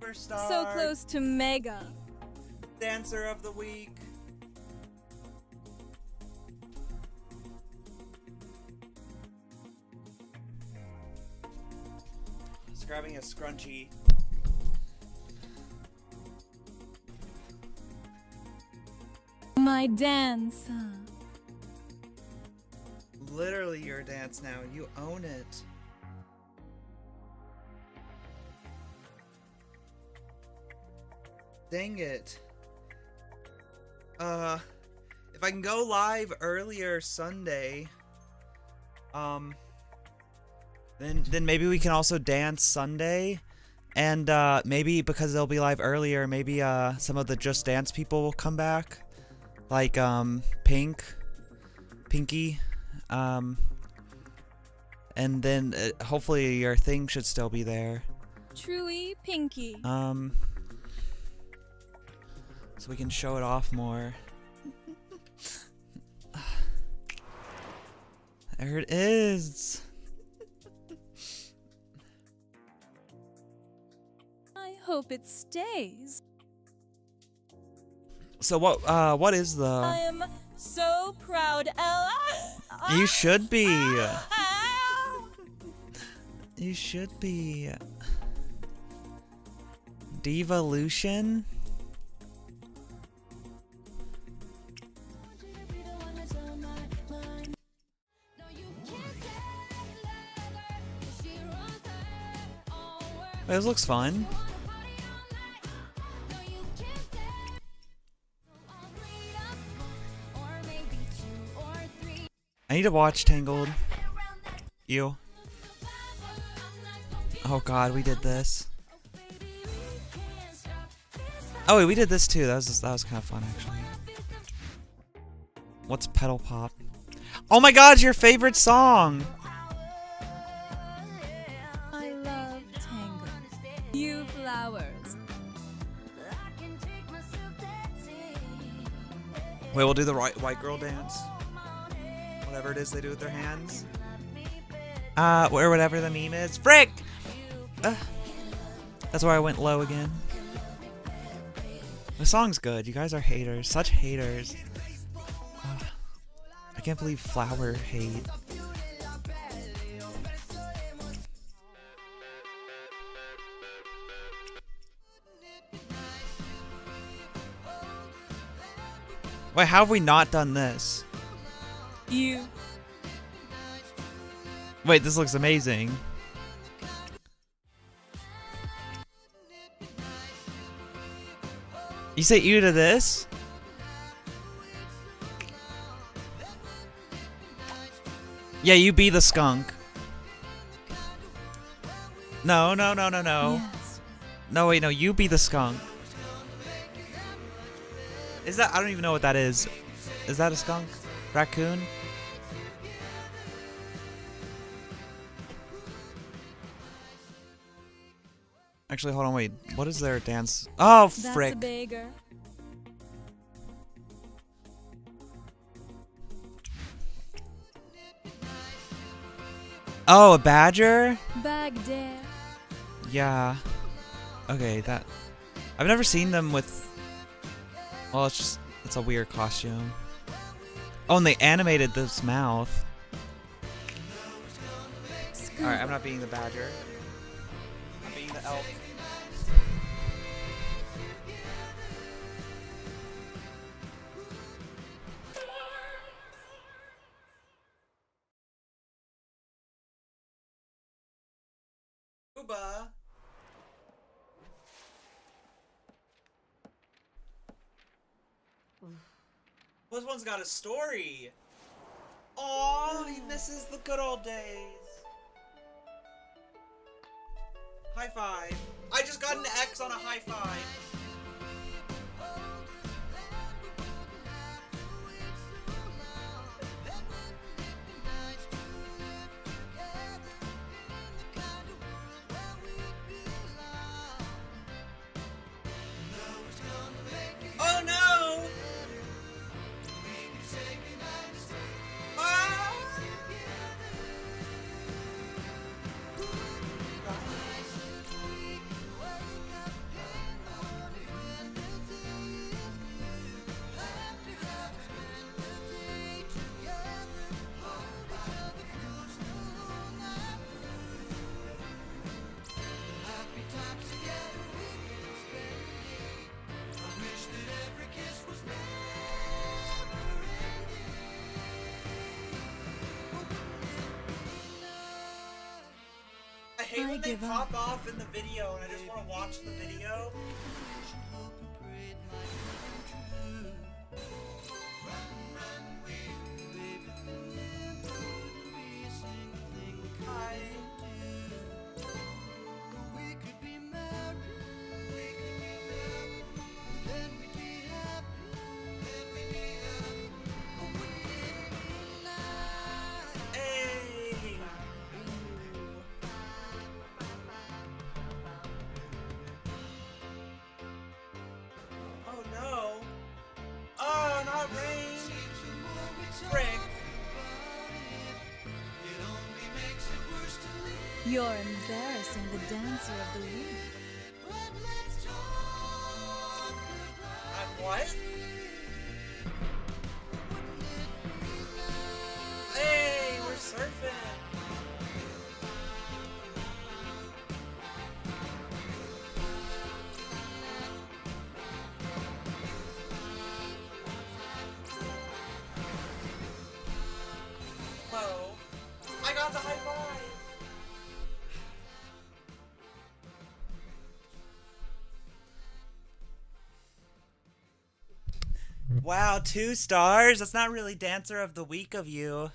Superstar! So close to Mega. Dancer of the week. Just grabbing a scrunchie. My dance. Literally your dance now. You own it. Dang it. If I can go live earlier Sunday, then maybe we can also dance Sunday. And maybe because they'll be live earlier, maybe some of the Just Dance people will come back. Like Pinky. And then hopefully your thing should still be there. Truly Pinky. So we can show it off more. There it is. I hope it stays. So what is I the? am so proud, Ella. You should be. You should be. Devolution? This looks fun. I need to watch Tangled. You. Oh god, we did this. Oh wait, we did this too. That was kind of fun actually. What's Pedal Pop? Oh my god, your favorite song! I love Tango. You flowers. Wait, we'll do the white girl dance. Whatever it is they do with their hands. Or whatever the meme is. Frick! That's where I went low again. The song's good. You guys are haters. Such haters. I can't believe Flower hate. Wait, how have we not done this? You. Wait, this looks amazing. You say ew to this? Yeah, you be the skunk. No. Yes. No, wait, no, you be the skunk. Is that? I don't even know what that is. Is that a skunk? Raccoon? Actually, hold on, wait. What is their dance? Oh, That's a frick. beggar. Oh, a badger? Baghdad. Yeah. Okay, that. I've never seen them with. Well, it's a weird costume. Oh, and they animated this mouth. Alright, I'm not being the badger. I'm being the elk. Booba. This one's got a story. Aw, he misses the good old days. High five. I just got an X on a high five. Oh no! Ah! I hate when they give pop up. off in the video and I just want to watch the video. Hi. Hey. Oh no. Oh, not rain. Frick. You're embarrassing the dancer of the week. I'm what? Hey, we're surfing. Whoa. I got the high five. Wow, 2 stars? That's not really Dancer of the Week of you.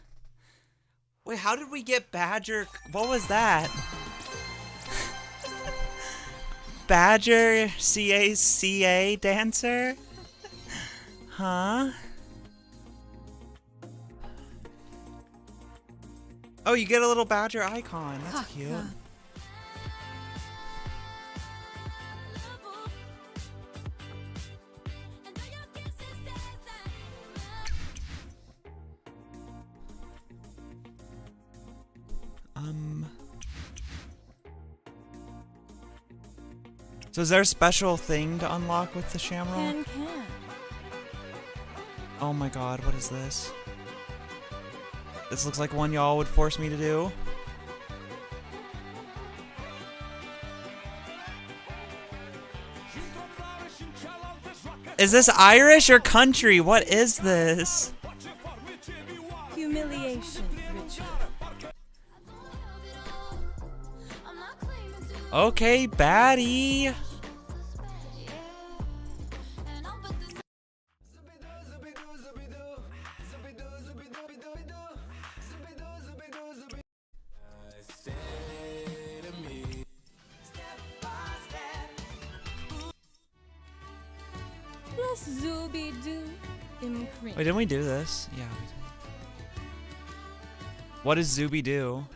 Wait, how did we get Badger? What was that? Badger CACA dancer? Huh? Oh, you get a little badger icon. That's cute. So is there a special thing to unlock with the Shamrock? Can. Oh my god, what is this? This looks like one y'all would force me to do. Is this Irish or country? What is this? Humiliation ritual. Okay, baddie. Plus Zooby-Doo imprint. Wait, didn't we do this? Yeah, we did. What does Zuby do?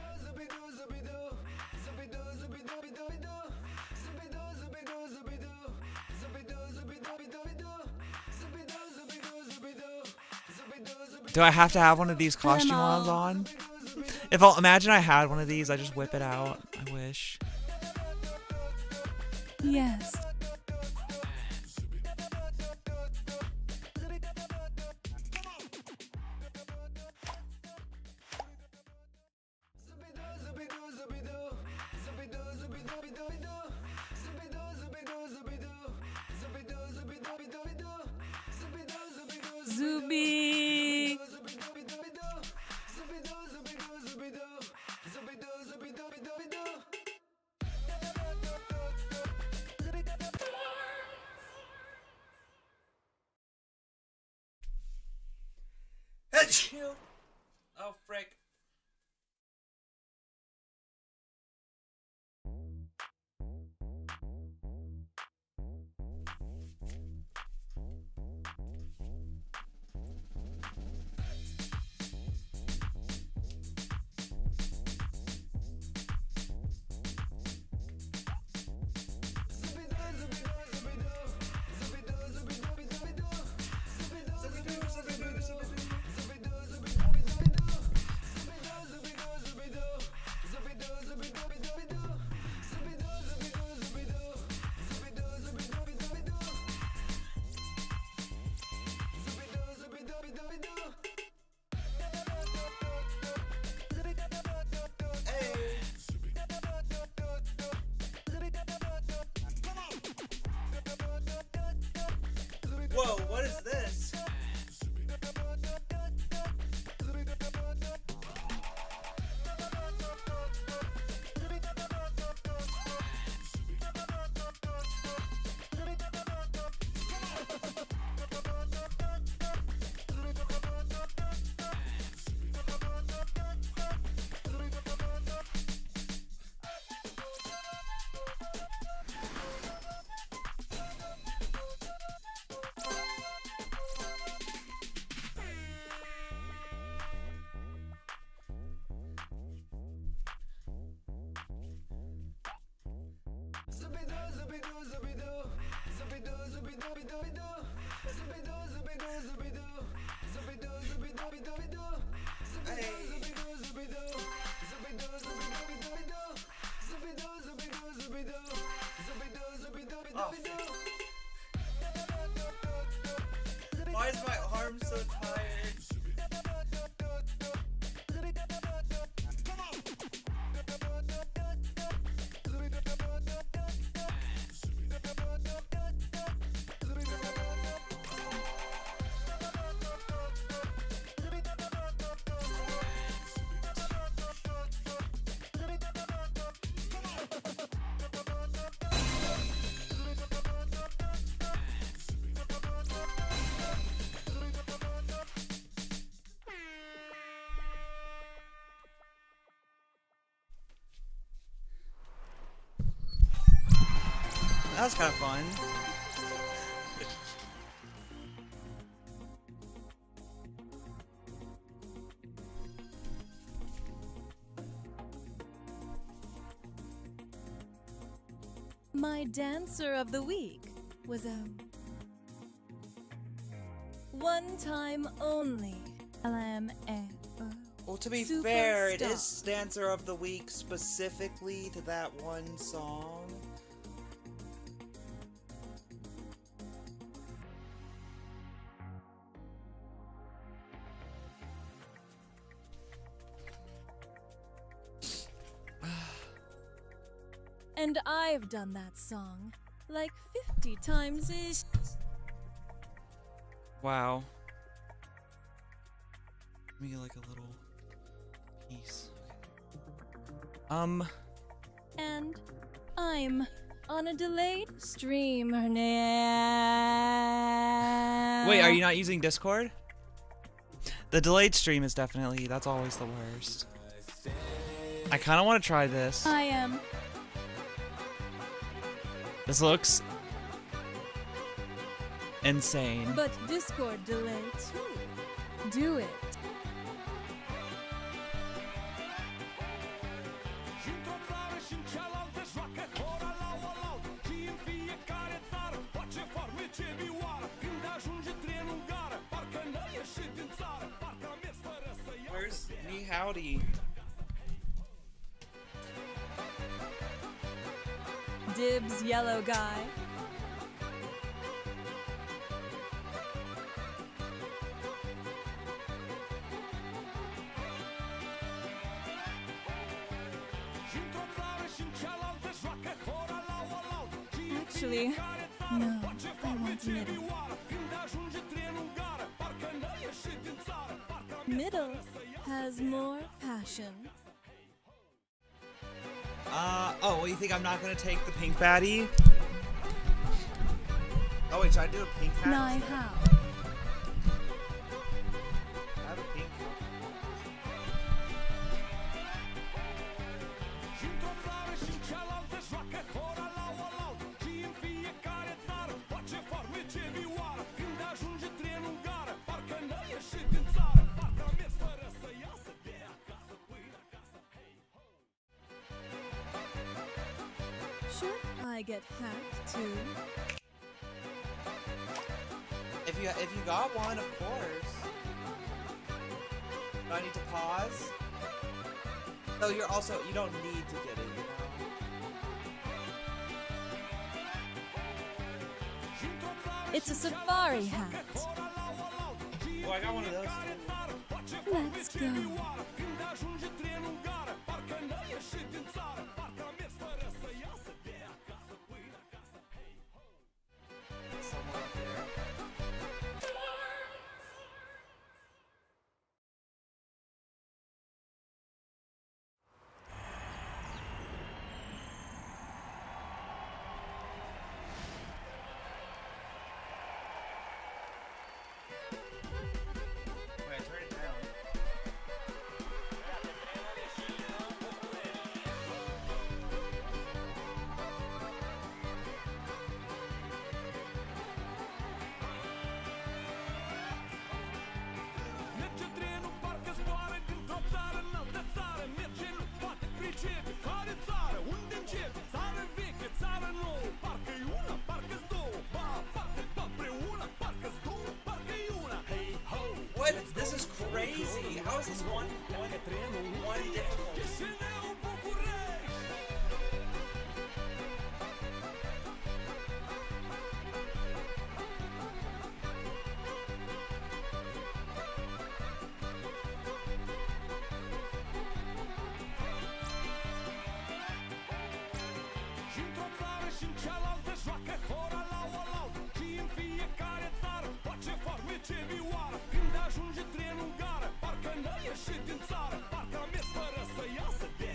Do I have to have one of these costume ones on? If I'll imagine I had one of these, I just whip it out. I wish. Yes. Zooby. Oh, frick. Whoa, what is this? Why is my arm so tired? That was kind of fun. My dancer of the week was a one time only LMAO Well, to be Superstar. fair, it is Dancer of the Week specifically to that one song. And I've done that song like 50 times ish. Wow. Let me get like a little piece. And I'm on a delayed stream. Wait, are you not using Discord? The delayed stream is definitely, that's always the worst. I kind of want to try this. I am. This looks insane. But Discord delay too. Do it. Where's me howdy? Dibs, yellow guy. Actually, no, I want middle. Middle has more passion. Oh, you think I'm not gonna take the pink baddie? Oh wait, should I do a pink hat? Nai instead? how? I have a pink. Should I get hacked too? If you got one, of course. Do I need to pause? No, you don't need to get it, you know. It's a safari hat. Oh, I got one of those too. Let's go. Somewhere up there. Wait, turn it down. What? This is crazy. How is this one difficult? Când ajunge trenul în gară, parcă n-a ieșit din țară, parcă a mers fără să iasă de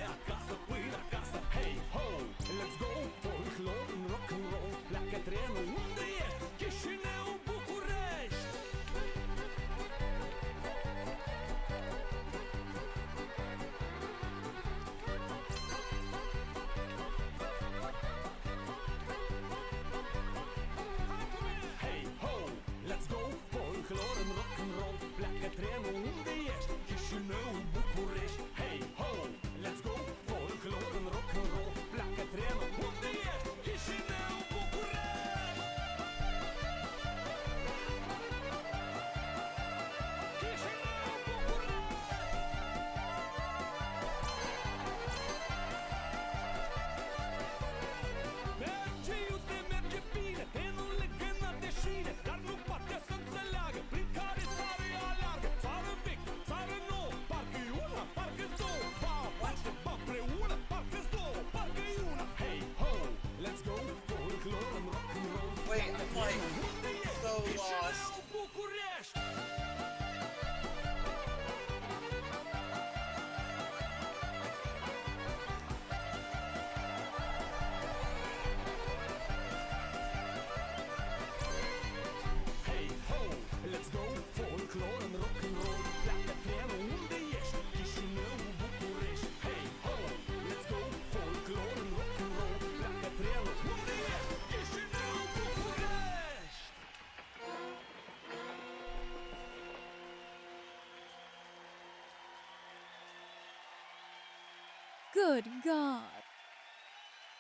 Good God.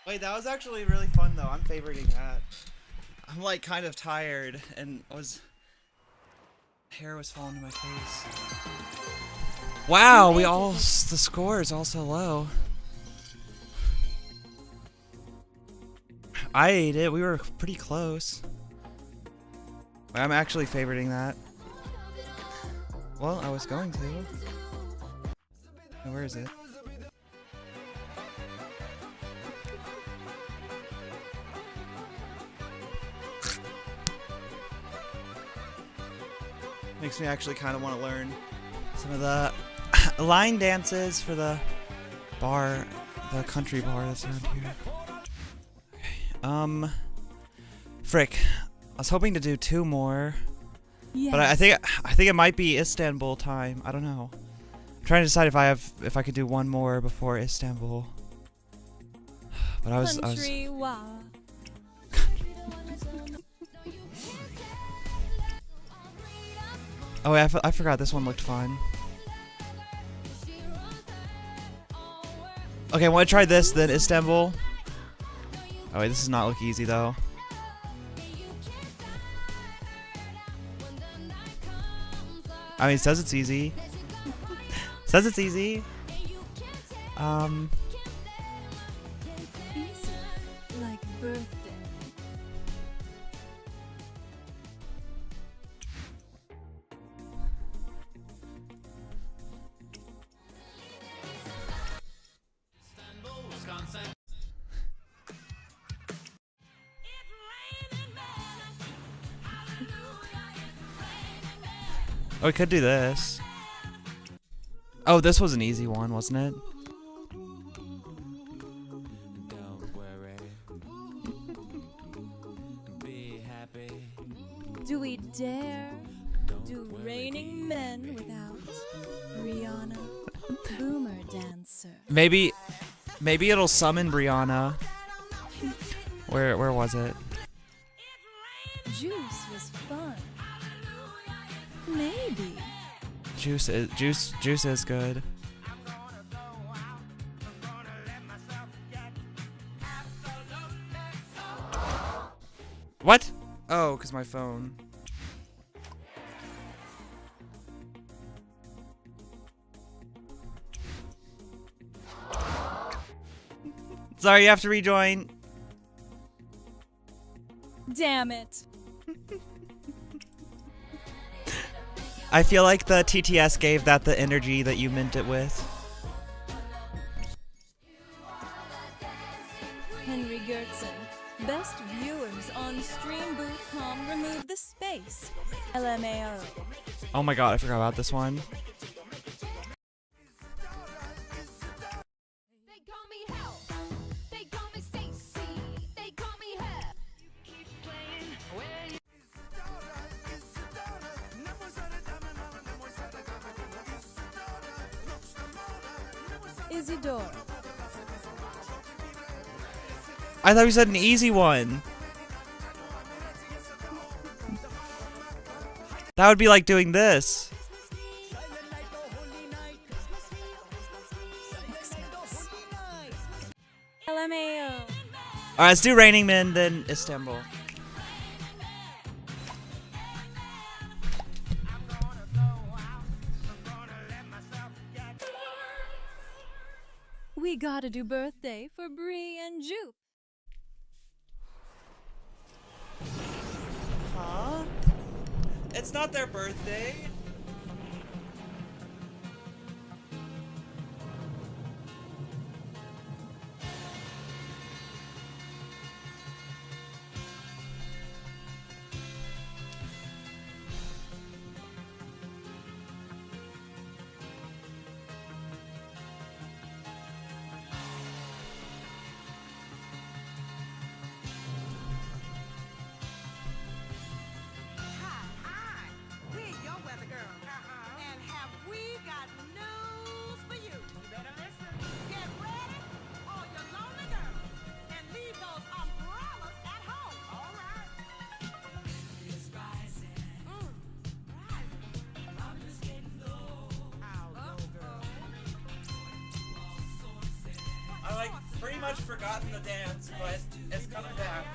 Wait, that was actually really fun though. I'm favoriting that. I'm like kind of tired and hair was falling to my face. Wow, the score is all so low. I ate it. We were pretty close. I'm actually favoriting that. Well, I was going to. Where is it? Makes me actually kind of want to learn some of the line dances for the bar, the country bar that's around here. Okay. Frick. I was hoping to do 2 more, Yes. but I think it might be Istanbul time. I don't know. I'm trying to decide if I could do 1 more before Istanbul. But I was Country Wa. Oh, wait, I forgot this one looked fun. Okay, I want to try this, then Istanbul. Oh wait, this does not look easy though. I mean, it says it's easy. Says it's easy. Easy. Like birthday. Oh, we could do this. Oh, this was an easy one, wasn't it? Don't worry. Be happy. Do we dare do Raining Men without Rihanna? Boomer Dancer. Maybe it'll summon Brianna. Where was it? Juice was fun. Maybe. Juice is good. What? Oh, cause my phone. Sorry, you have to rejoin. Damn it. I feel like the TTS gave that the energy that you meant it with. Henry Gertson. Best viewers on StreamBoot.com remove the space. LMAO. Oh my god, I forgot about this one. They call me Hell. They call me Stacy. They call me Her. Isidore. I thought you said an easy one. That would be like doing this. Xmas. LMAO. Alright, let's do Raining Men, then Istanbul. We gotta do birthday for Bree and Jupe. Huh? It's not their birthday. We're your weather pretty much forgotten the dance, but it's coming back.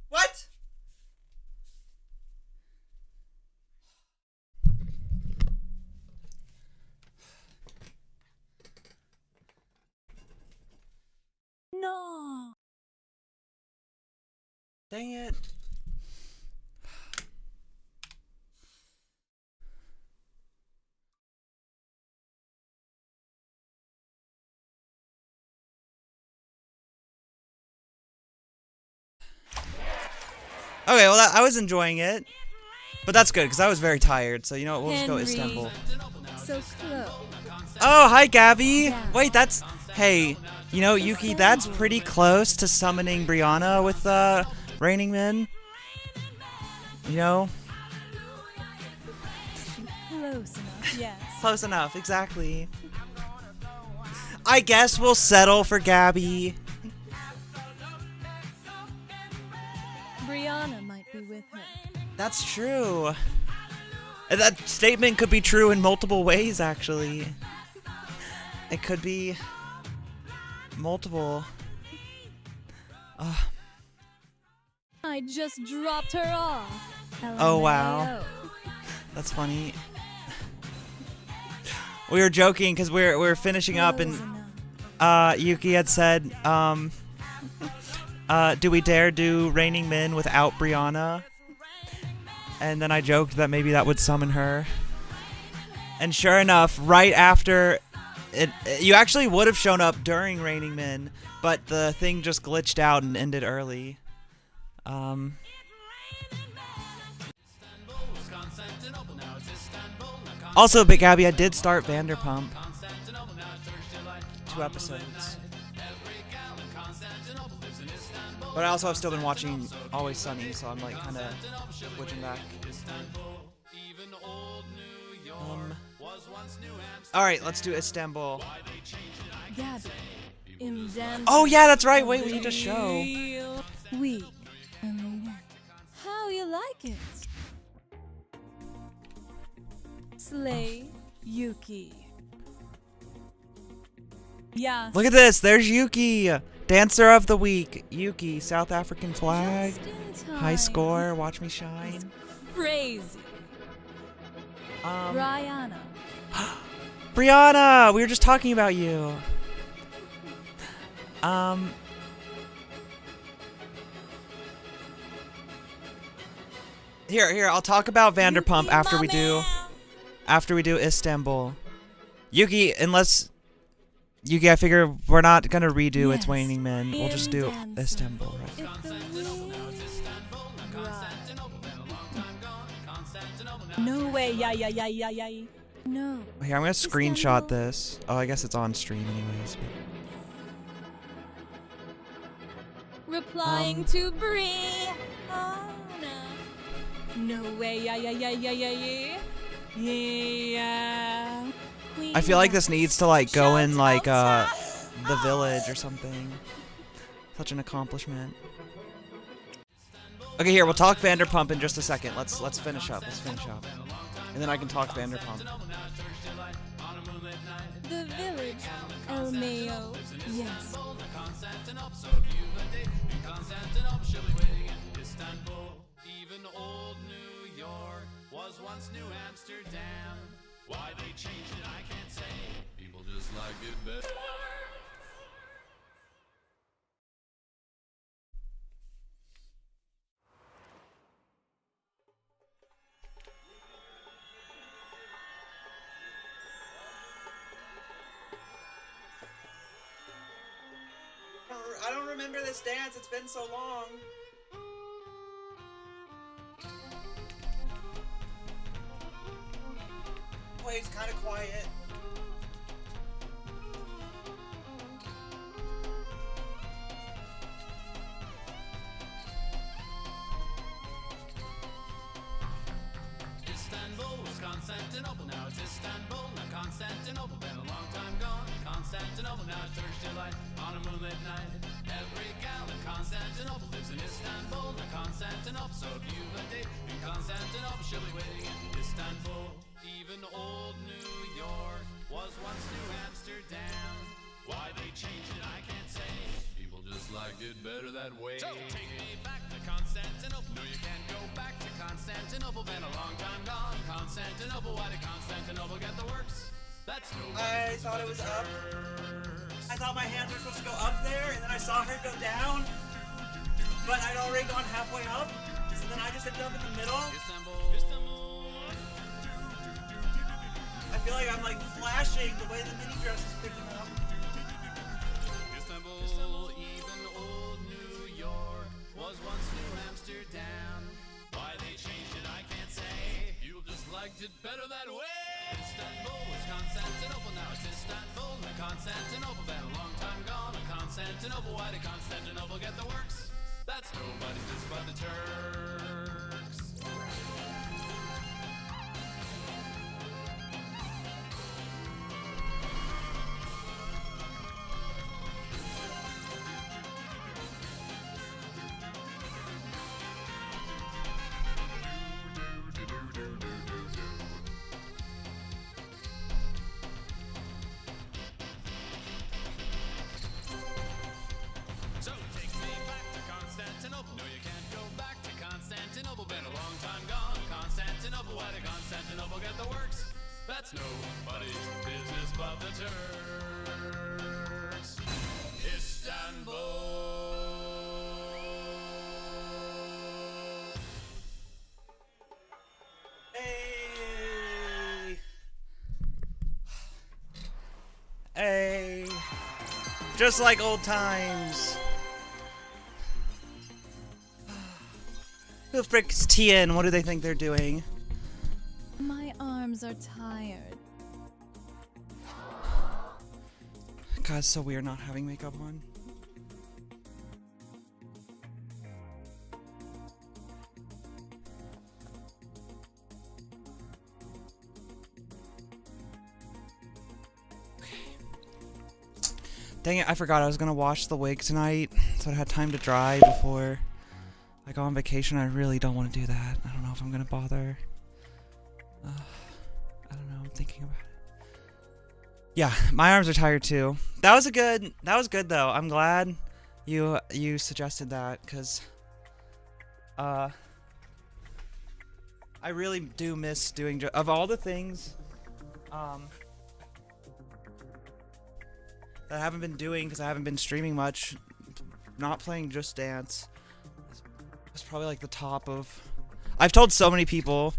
What? No. Dang it. Okay, well, I was enjoying it. But that's good, because I was very tired. So, you know what? We'll just go Henry. Istanbul. So close. Oh, hi, Gabby. Yeah. Wait, that's... Hey, you know, Yuki, that's pretty close to summoning Brianna with, Raining Men. You know? Close enough, yes. Close enough, exactly. I guess we'll settle for Gabby. Brianna might be with her. That's true. That statement could be true in multiple ways, actually. It could be multiple. I just dropped her off. Oh, wow. LMAO. That's funny. We were joking because we're finishing up, Close and enough. Yuki had said, do we dare do Raining Men without Brianna? And then I joked that maybe that would summon her. And sure enough, right after it, you actually would have shown up during Raining Men, but the thing just glitched out and ended early. Also, Big Gabby, I did start Vanderpump. 2 episodes. But I also have still been watching Always Sunny, so I'm like kind of switching back. All right, let's do Istanbul. Gabby. In dance. Oh yeah, that's right. Wait, we need to show. Weak. How you like it? Slay Yuki. Yeah. Look at this. There's Yuki, Dancer of the Week. Yuki, South African flag, Just in high time. score. Watch me shine. Crazy. Brianna. Brianna, we were just talking about you. Here, I'll talk about Vanderpump Yuki, after my we do man. Istanbul. Yuki, Yuki, I figure we're not gonna redo It's Yes. Waning Men. We'll just do Dancer. Istanbul, right? If the wind right. No way, yeah. No. Here, I'm gonna screenshot Istanbul. this. Oh, I guess it's on stream anyways. Replying to Brianna. No way, yeah. Yeah. I feel like this needs to like go in like the village or something. Such an accomplishment. Okay, here we'll talk Vanderpump in just a second. Let's finish up. And then I can talk Vanderpump. The village, El Mayo. Yes. Even old New York was once New Amsterdam. Why they changed it, I can't say. People just like it better. I don't remember this dance. It's been so long. Wait, it's kind of quiet. Istanbul was Constantinople, now it's Istanbul, not Constantinople, been a long time gone. Constantinople, now it's Turkish delight on a moonlit night. Every gal in Constantinople lives in Istanbul, not Constantinople. So if you've a date in Constantinople, she'll be waiting in Istanbul. Even old New York was once New Amsterdam. Why they changed it, I can't say. People just liked it better that way. So take me back to Constantinople. No, you can't go back to Constantinople. Been a long time gone. Constantinople, why did Constantinople get the works? That's no. I thought it was up. I thought my hands were supposed to go up there, and then I saw her go down. But I'd already gone halfway up, so then I just ended up in the middle. Istanbul. I feel like I'm like flashing the way the mini dress is picking up. Istanbul, even old New York was once New Amsterdam. Why they changed it, I can't say. You just liked it better that way. Istanbul was Constantinople, now it's Istanbul. Not Constantinople, been a long time gone. Constantinople, why did Constantinople get the works? That's nobody's business but the Turks. So take me back to Constantinople. No, you can't go back to Constantinople. Been a long time gone. Constantinople, why did Constantinople get the works? That's nobody's business but the Turks. Istanbul. Hey! Hey! Just like old times. Who the frick's Tien? What do they think they're doing? My arms are tired. God, it's so weird not having makeup on. Dang it, I forgot I was gonna wash the wig tonight, so I had time to dry before I go on vacation. I really don't want to do that. I don't know if I'm gonna bother. I don't know, I'm thinking about it. Yeah, my arms are tired too. That was good though. I'm glad you suggested that, cause I really do miss doing of all the things that I haven't been doing because I haven't been streaming much. Not playing Just Dance is probably like the top of. I've told so many people.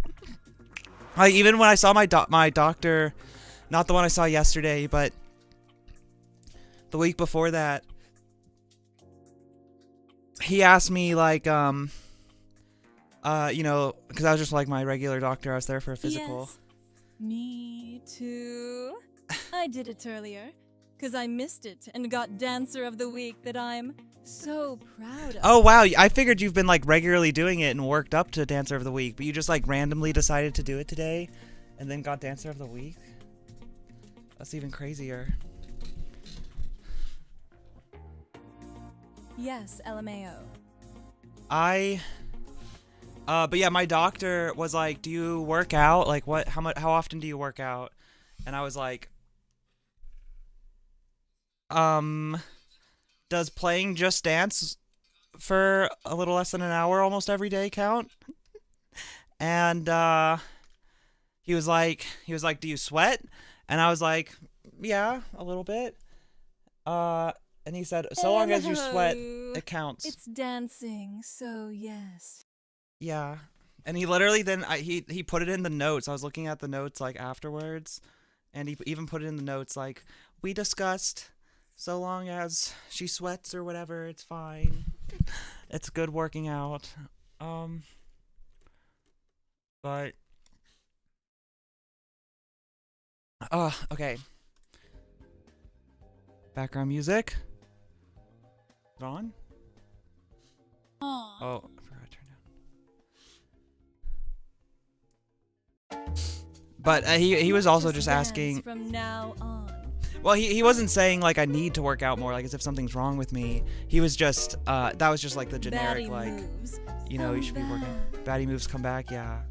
Like even when I saw my doctor, not the one I saw yesterday, but the week before that, he asked me like you know, because I was just like my regular doctor. I was there for a physical. Yes, me too. I did it earlier, because I missed it and got Dancer of the Week that I'm so proud of. Oh wow, I figured you've been like regularly doing it and worked up to Dancer of the Week, but you just like randomly decided to do it today and then got Dancer of the Week? That's even crazier. Yes, LMAO. I But yeah, my doctor was like, "Do you work out? Like, what? How often do you work out?" And I was like, does playing Just Dance for a little less than an hour almost every day count?" And he was like, "Do you sweat?" And I was like, "Yeah, a little bit." And he said, "So long as you sweat, Hello. it counts." It's dancing, so yes. Yeah. And he literally then he put it in the notes. I was looking at the notes like afterwards, and he even put it in the notes like, "We discussed so long as she sweats or whatever, it's fine. It's good working out." But okay. Background music. Is it on? Aw. Oh, I forgot to turn down. But he was also just dance asking. from now on. Well, he wasn't saying like I need to work out more, like as if something's wrong with me. He was just that was just like the generic Baddie like, moves. you know, you should be working. Come Baddie moves come back, yeah.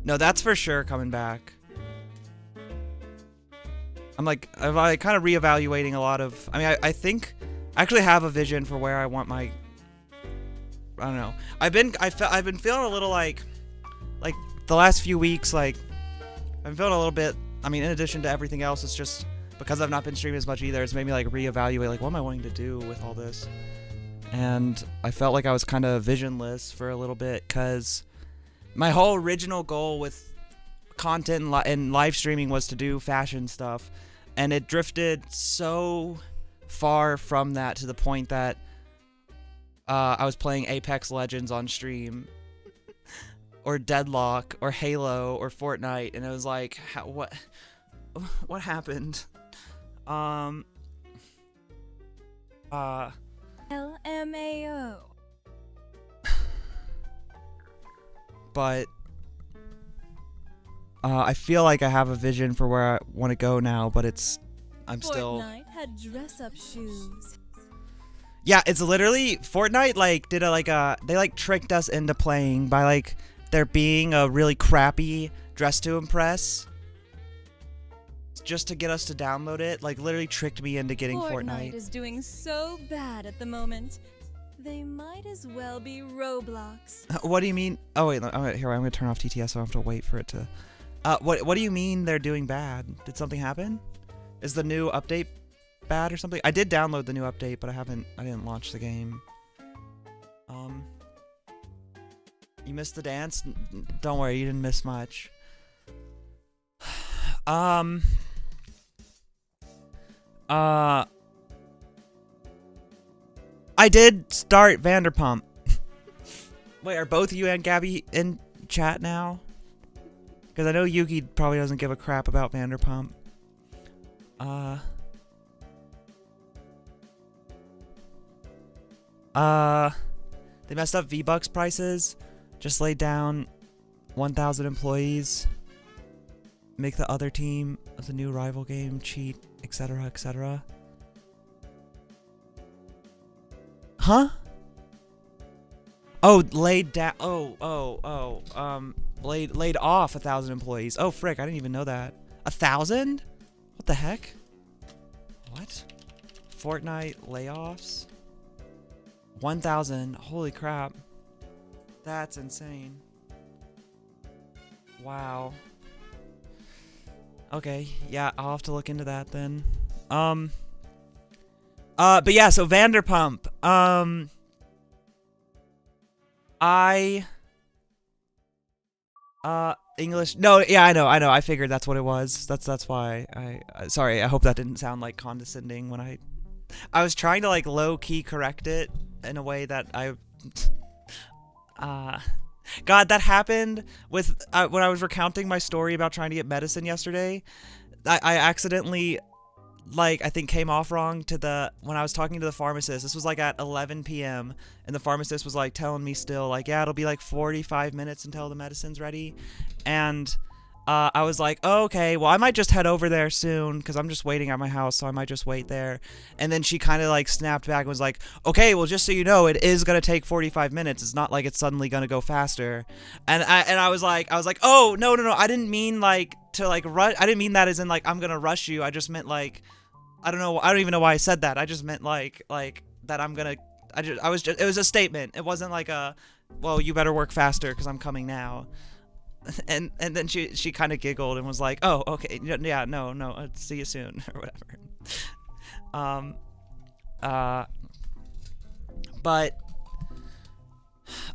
No, that's for sure coming back. I'm like kind of reevaluating a lot of. I mean, I think I actually have a vision for where I want my. I don't know. I've been feeling a little like the last few weeks like I'm feeling a little bit. I mean, in addition to everything else, it's just because I've not been streaming as much either. It's made me like reevaluate like what am I wanting to do with all this. And I felt like I was kind of visionless for a little bit because my whole original goal with content and live streaming was to do fashion stuff, and it drifted so far from that to the point that I was playing Apex Legends on stream or Deadlock or Halo or Fortnite, and it was like what happened? LMAO. But I feel like I have a vision for where I want to go now, but I'm still. Fortnite had dress-up shoes. Yeah, it's literally Fortnite like did they like tricked us into playing by like there being a really crappy Dress to Impress just to get us to download it. Like literally tricked me into getting Fortnite. is doing so bad at the moment. They might as well be Roblox. What do you mean? Oh wait, here I'm gonna turn off TTS so I don't have to wait for it to. What do you mean they're doing bad? Did something happen? Is the new update bad or something? I did download the new update, but I didn't launch the game. You missed the dance? Don't worry, you didn't miss much. I did start Vanderpump. Wait, are both you and Gabby in chat now? Because I know Yuki probably doesn't give a crap about Vanderpump. They messed up V-Bucks prices. Just laid down 1,000 employees. Make the other team of the new rival game cheat, etc., etc. Huh? Oh, laid down. Laid off 1,000 employees. Oh, frick! I didn't even know that. 1,000? What the heck? What? Fortnite layoffs? 1,000. Holy crap! That's insane. Wow. Okay, yeah, I'll have to look into that then. But yeah, so Vanderpump. English. No, yeah, I know. I figured that's what it was. That's why sorry, I hope that didn't sound like condescending when I was trying to like low key correct it in a way that God, that happened with when I was recounting my story about trying to get medicine yesterday. I accidentally, like, I think came off wrong when I was talking to the pharmacist. This was like at 11 p.m. and the pharmacist was like telling me still like, yeah, it'll be like 45 minutes until the medicine's ready. And I was like, oh, okay, well, I might just head over there soon because I'm just waiting at my house, so I might just wait there. And then she kind of like snapped back and was like, okay, well, just so you know, it is gonna take 45 minutes. It's not like it's suddenly gonna go faster. And I was like, oh, no, I didn't mean like to like rush. I didn't mean that as in like I'm gonna rush you. I just meant like, I don't even know why I said that. I just meant like that I'm gonna. It was a statement. It wasn't like a, well, you better work faster because I'm coming now. And then she kind of giggled and was like, oh, okay, yeah, no, see you soon or whatever. But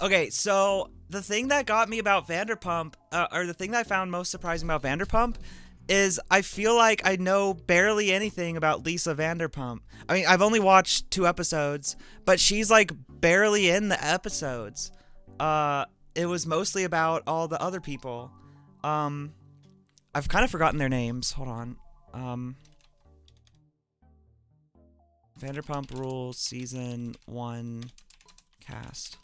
okay, so the thing that got me about Vanderpump, or the thing that I found most surprising about Vanderpump, is I feel like I know barely anything about Lisa Vanderpump. I mean, I've only watched 2 episodes, but she's like barely in the episodes. It was mostly about all the other people. I've kind of forgotten their names. Hold on. Vanderpump Rules Season 1 cast.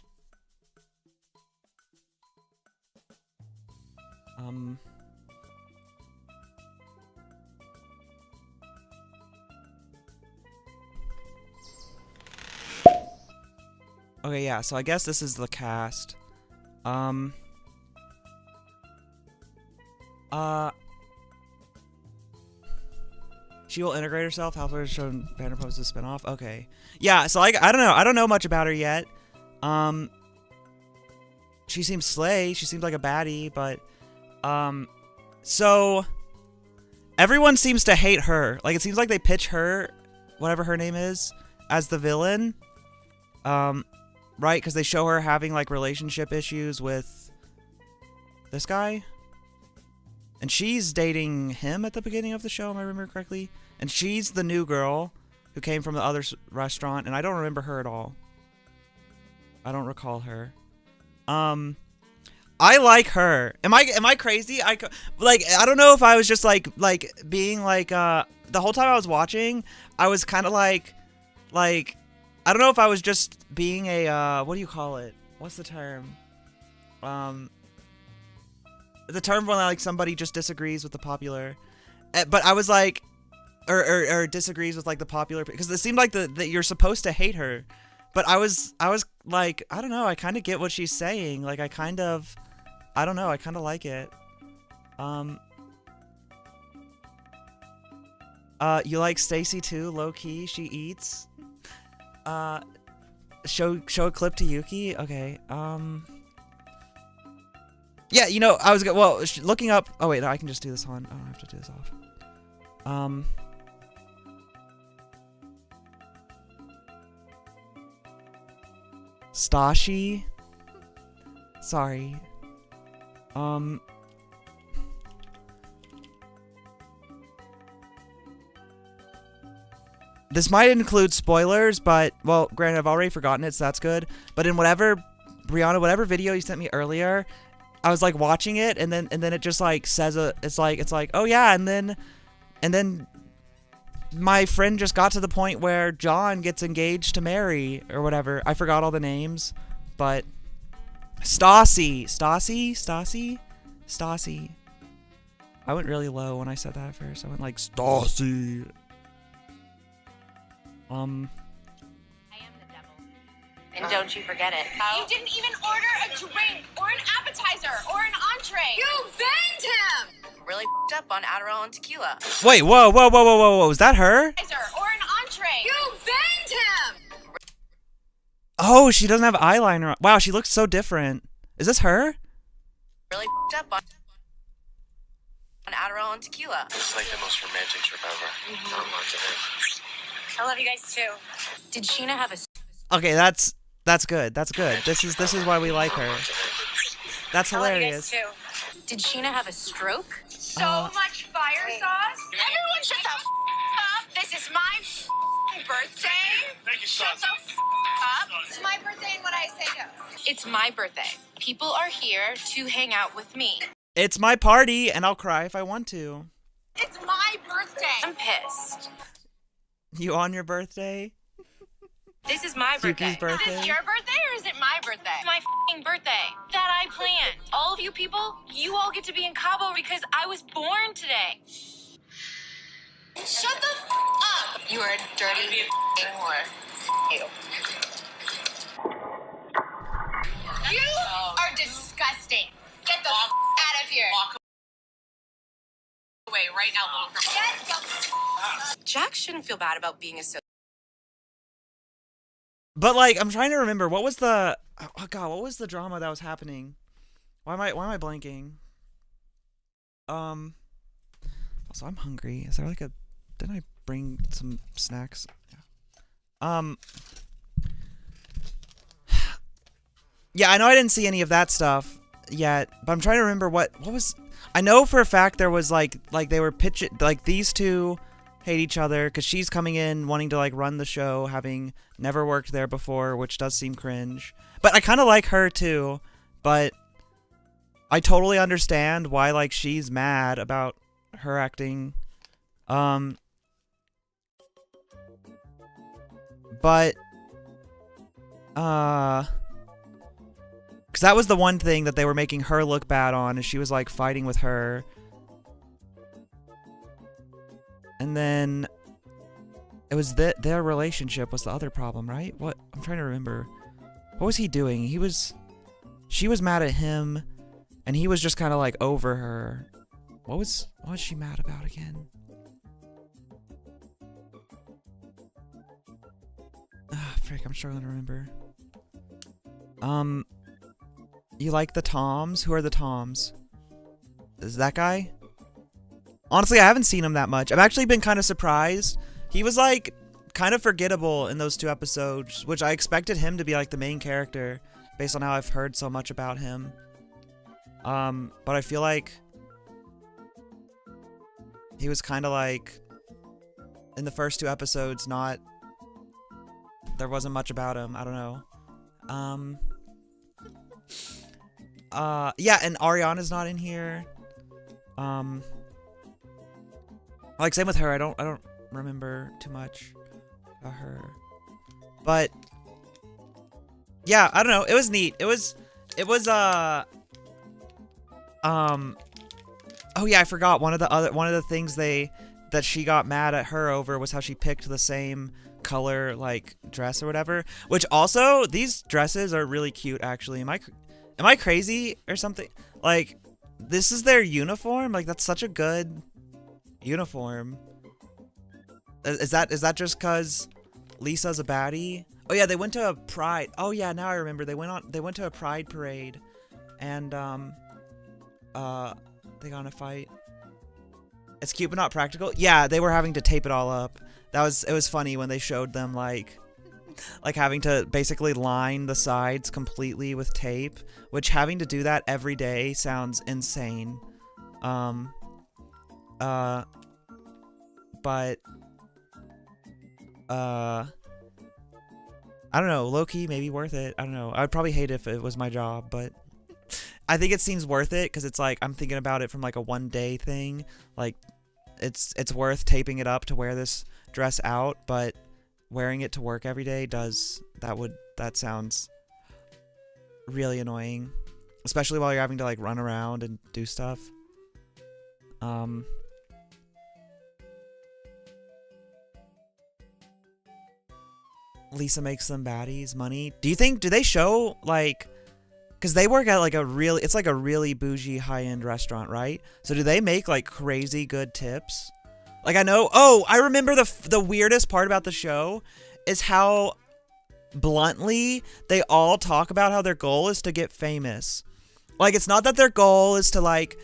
Okay, yeah, so I guess this is the cast. She will integrate herself. Halfway shown Vanderpump is a spinoff. Okay. Yeah, so I don't know. I don't know much about her yet. She seems slay. She seems like a baddie, but so everyone seems to hate her. Like it seems like they pitch her, whatever her name is, as the villain. Right? Because they show her having like relationship issues with this guy. And she's dating him at the beginning of the show, am I remember correctly? And she's the new girl who came from the other restaurant, and I don't remember her at all. I don't recall her. I like her. Am I crazy? I don't know if I was just like being like the whole time I was watching, I was kind of like I don't know if I was just being a what do you call it? What's the term? The term when like somebody just disagrees with the popular, but I was like, or disagrees with like the popular, because it seemed like that you're supposed to hate her, but I was like, I don't know, I kind of get what she's saying, like I don't know, I kind of like it. You like Stacy too, low key, she eats. Show a clip to Yuki. Okay. Yeah, you know, I was looking up. Oh wait, no, I can just do this on. I don't have to do this off. Stashi. Sorry. This might include spoilers, but, well, granted, I've already forgotten it, so that's good. But in whatever video you sent me earlier, I was, like, watching it, and then it just, like, says, it's like, oh, yeah, and then my friend just got to the point where John gets engaged to Mary, or whatever. I forgot all the names, but Stassi. I went really low when I said that at first. I went, like, Stassi. I am the devil. And don't you forget it. You didn't even order a drink or an appetizer or an entree. You banged him. Really up on Adderall and tequila. Wait, whoa. Was that her? Or an entree. You banged him. Oh, she doesn't have eyeliner on. Wow, she looks so different. Is this her? Really up on Adderall and tequila. This is like the most romantic trip ever. Not much of it. I love you guys too. Did Sheena have a... Okay, that's good. That's good. This is why we like her. That's hilarious. I love you guys too. Did Sheena have a stroke? So much fire sauce. Everyone shut the up. This is my birthday. Thank you, Shut the up. It's my birthday and what I say goes. It's my birthday. People are here to hang out with me. It's my party, and I'll cry if I want to. It's my birthday. I'm pissed. You on your birthday? This is my Yuki's birthday. birthday. Is this your birthday or is it my birthday? It's my f***ing birthday that I planned. All of you people, you all get to be in Cabo because I was born today. Shut the up! You are a dirty whore. You. You are disgusting. Get the out of here. Walk away right now, little girl. Get the Jack shouldn't feel bad about being a But like, I'm trying to remember what was the what was the drama that was happening? Why am I blanking? Also, I'm hungry. Is there like didn't I bring some snacks? Yeah. Yeah, I know I didn't see any of that stuff yet, but I'm trying to remember what was. I know for a fact there was like they were pitching, like these two hate each other because she's coming in wanting to like run the show, having never worked there before, which does seem cringe. But I kind of like her too, but I totally understand why like she's mad about her acting. But because that was the one thing that they were making her look bad on, is she was like fighting with her. And then it was their relationship was the other problem, right? What? I'm trying to remember. What was he doing? She was mad at him, and he was just kind of like over her. What was she mad about again? Ah, frick, I'm struggling to remember. You like the Toms? Who are the Toms? Is that guy? Honestly, I haven't seen him that much. I've actually been kind of surprised. He was like kind of forgettable in those 2 episodes, which I expected him to be like the main character based on how I've heard so much about him. But I feel like he was kind of like in the first 2 episodes, there wasn't much about him. I don't know. Yeah, and Ariana's not in here. Like same with her. I don't remember too much about her. But yeah, I don't know. It was neat. It was oh yeah, I forgot one of the things that she got mad at her over was how she picked the same color like dress or whatever, which also these dresses are really cute actually. Am I crazy or something? Like this is their uniform? Like that's such a good uniform. Is that just cuz Lisa's a baddie? Oh yeah, they went to a pride. Oh yeah, now I remember. They went to a pride parade and they got in a fight. It's cute but not practical. Yeah, they were having to tape it all up. It was funny when they showed them like having to basically line the sides completely with tape, which having to do that every day sounds insane. But I don't know, low-key maybe worth it. I don't know. I'd probably hate it if it was my job, but I think it seems worth it because it's like I'm thinking about it from like a one-day thing. Like it's worth taping it up to wear this dress out, but wearing it to work every day that sounds really annoying, especially while you're having to like run around and do stuff. Lisa makes them baddies money. Do they show like, because they work at like it's like a really bougie high-end restaurant, right? So do they make like crazy good tips? Like I know, I remember the weirdest part about the show is how bluntly they all talk about how their goal is to get famous. Like it's not that their goal is to like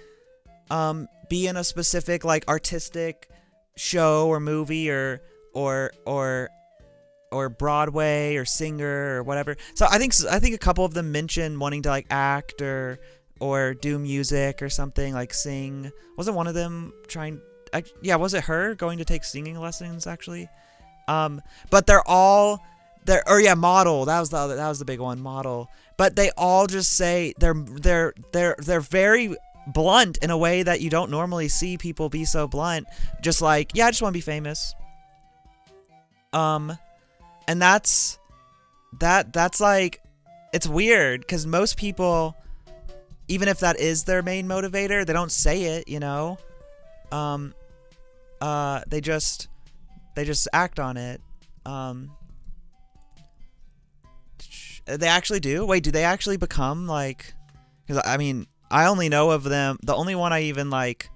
be in a specific like artistic show or movie or Broadway or singer or whatever. So I think a couple of them mentioned wanting to like act or do music or something, like sing. Wasn't one of them was it her going to take singing lessons actually? But model. That was the big one, model. But they all just say they're very blunt in a way that you don't normally see people be so blunt. Just like, yeah, I just want to be famous. And that's that's like, it's weird because most people, even if that is their main motivator, they don't say it, you know. They just act on it. They actually do. Wait, do they actually become like? Because I mean, I only know of them. The only one I even like,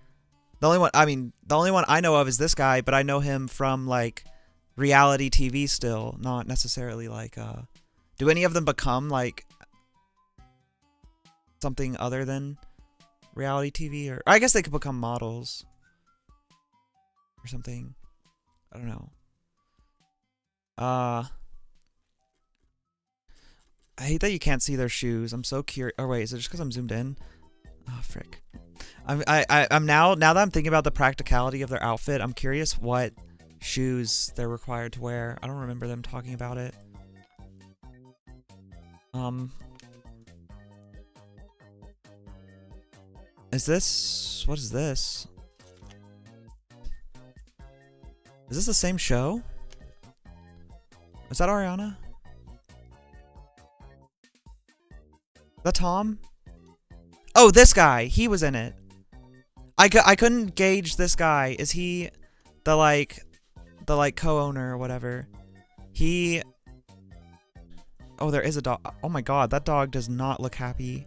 the only one I know of is this guy, but I know him from like reality TV still, not necessarily like. Do any of them become like something other than reality TV, or I guess they could become models or something. I don't know. I hate that you can't see their shoes. I'm so curious. Oh wait, is it just because I'm zoomed in? Oh frick. I'm now that I'm thinking about the practicality of their outfit, I'm curious what shoes they're required to wear. I don't remember them talking about it. Is this, what is this? Is this the same show? Is that Ariana? Is that Tom? Oh, this guy. He was in it. I couldn't gauge this guy. Is he the like co-owner or whatever? He... Oh, there is a dog. Oh my god, that dog does not look happy.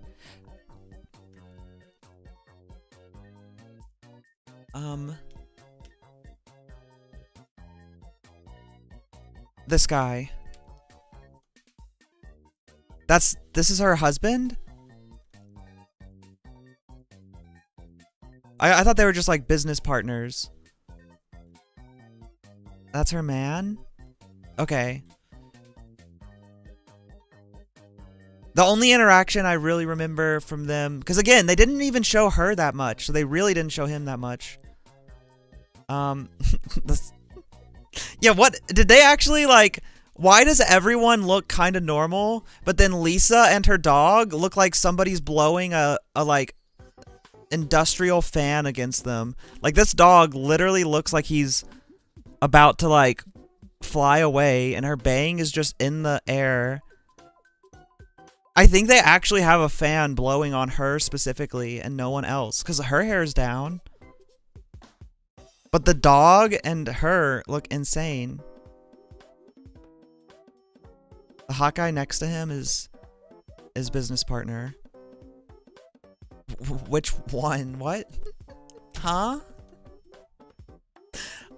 This guy. This is her husband? I thought they were just like business partners. That's her man? Okay. The only interaction I really remember from them, because again, they didn't even show her that much, so they really didn't show him that much. Yeah, what did they actually like? Why does everyone look kind of normal, but then Lisa and her dog look like somebody's blowing a like industrial fan against them? Like this dog literally looks like he's about to like fly away, and her bang is just in the air. I think they actually have a fan blowing on her specifically and no one else, because her hair is down. But the dog and her look insane. The hot guy next to him is his business partner. Which one? What? Huh?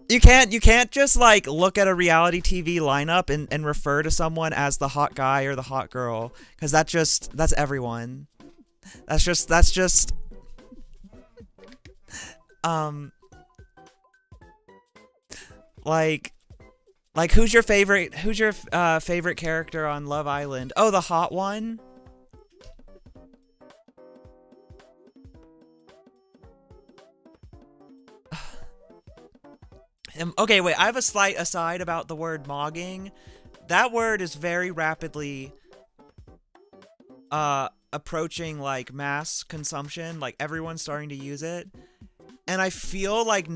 You can't just like look at a reality TV lineup and refer to someone as the hot guy or the hot girl, because that's everyone. That's just like who's your favorite character on Love Island? Oh, the hot one? Okay, wait, I have a slight aside about the word mogging. That word is very rapidly approaching like mass consumption. Like everyone's starting to use it. And I feel like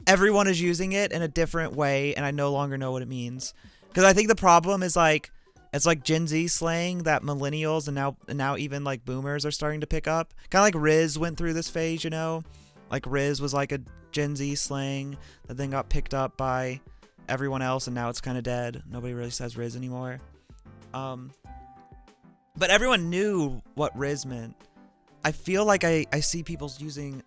everyone is using it in a different way, and I no longer know what it means. Because I think the problem is like, it's like Gen Z slang that millennials and now even like boomers are starting to pick up. Kind of like Riz went through this phase, you know? Like Riz was like a Gen Z slang that then got picked up by everyone else, and now it's kind of dead. Nobody really says Riz anymore. But everyone knew what Riz meant. I feel like I see people using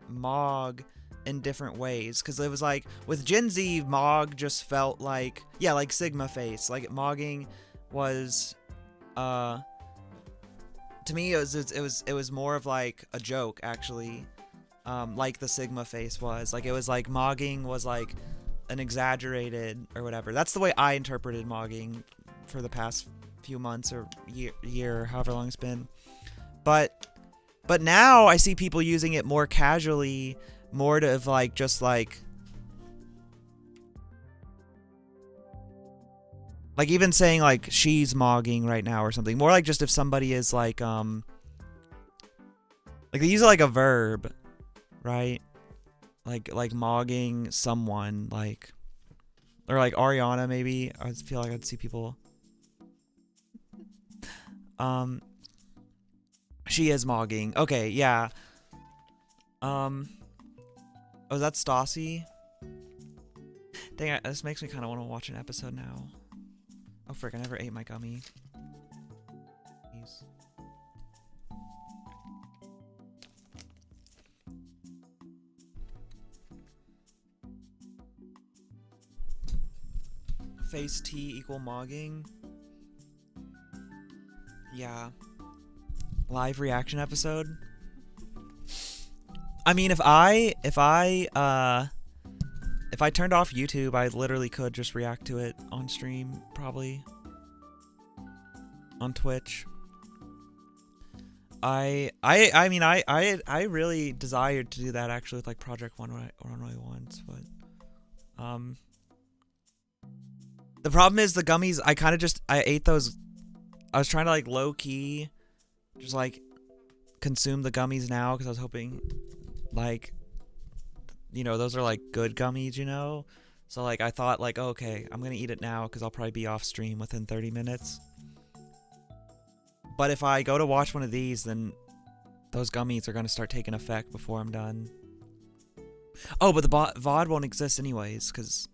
Mog in different ways, because it was like with Gen Z, Mog just felt like, yeah, like Sigma face. Like mogging was to me it was more of like a joke, actually. Like the Sigma face was. Like it was like mogging was like an exaggerated or whatever. That's the way I interpreted mogging for the past few months or year, however long it's been. But now I see people using it more casually, more to like just like even saying like she's mogging right now or something. More like just if somebody is like they use it like a verb, right? Like mogging someone, like Or like Ariana, maybe. I feel like I'd see people. She is mogging. Okay, yeah. Oh, that's Stassi. Dang, this makes me kind of want to watch an episode now. Oh, frick, I never ate my gummy. Jeez. Face T equal mogging. Yeah. Live reaction episode. I mean, if I turned off YouTube, I literally could just react to it on stream, probably. On Twitch. I mean, I really desired to do that actually with like Project Runway once, but the problem is the gummies. I ate those. I was trying to like low key, just like consume the gummies now because I was hoping, like, you know, those are like good gummies, you know. So like I thought like, oh, okay, I'm gonna eat it now because I'll probably be off stream within 30 minutes. But if I go to watch one of these, then those gummies are gonna start taking effect before I'm done. Oh, but the VOD won't exist anyways, because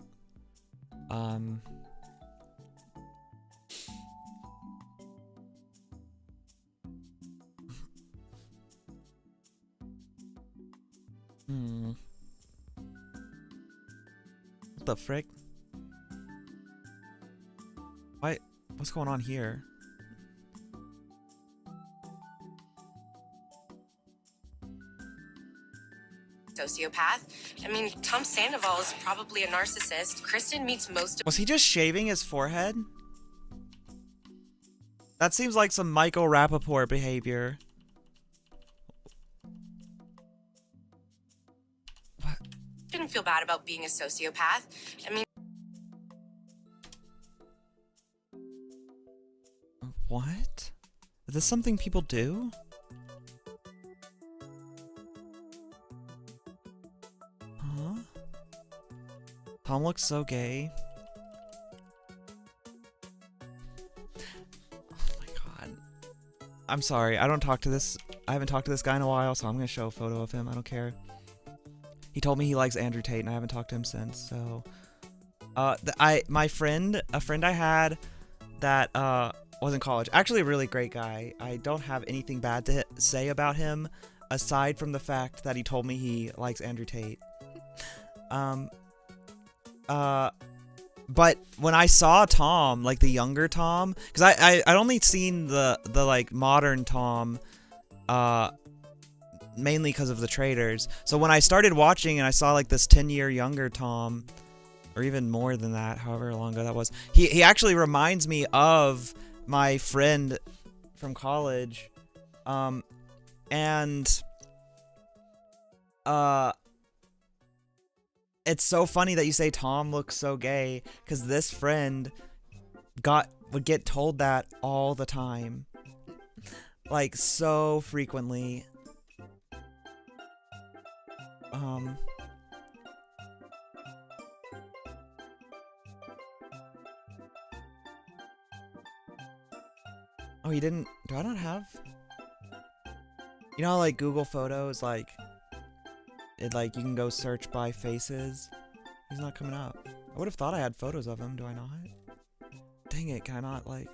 what the frick? What's going on here? Sociopath. I mean, Tom Sandoval is probably a narcissist. Kristen meets most of... Was he just shaving his forehead? That seems like some Michael Rappaport behavior. What? Shouldn't feel bad about being a sociopath. I mean... What? Is this something people do? Huh? Tom looks so gay. Oh my god. I'm sorry, I haven't talked to this guy in a while, so I'm gonna show a photo of him. I don't care. He told me he likes Andrew Tate, and I haven't talked to him since, so... a friend I had that, was in college. Actually a really great guy. I don't have anything bad to say about him, aside from the fact that he told me he likes Andrew Tate. But when I saw Tom, like the younger Tom, because I'd only seen the like modern Tom, mainly because of the Traders. So when I started watching and I saw like this 10-year younger Tom, or even more than that, however long ago that was, he actually reminds me of my friend from college, and it's so funny that you say Tom looks so gay, because this friend would get told that all the time, like so frequently. Oh, you didn't... Do I not have... You know how, like, Google Photos, like... It, like, you can go search by faces? He's not coming up. I would have thought I had photos of him. Do I not? Dang it, can I not, like...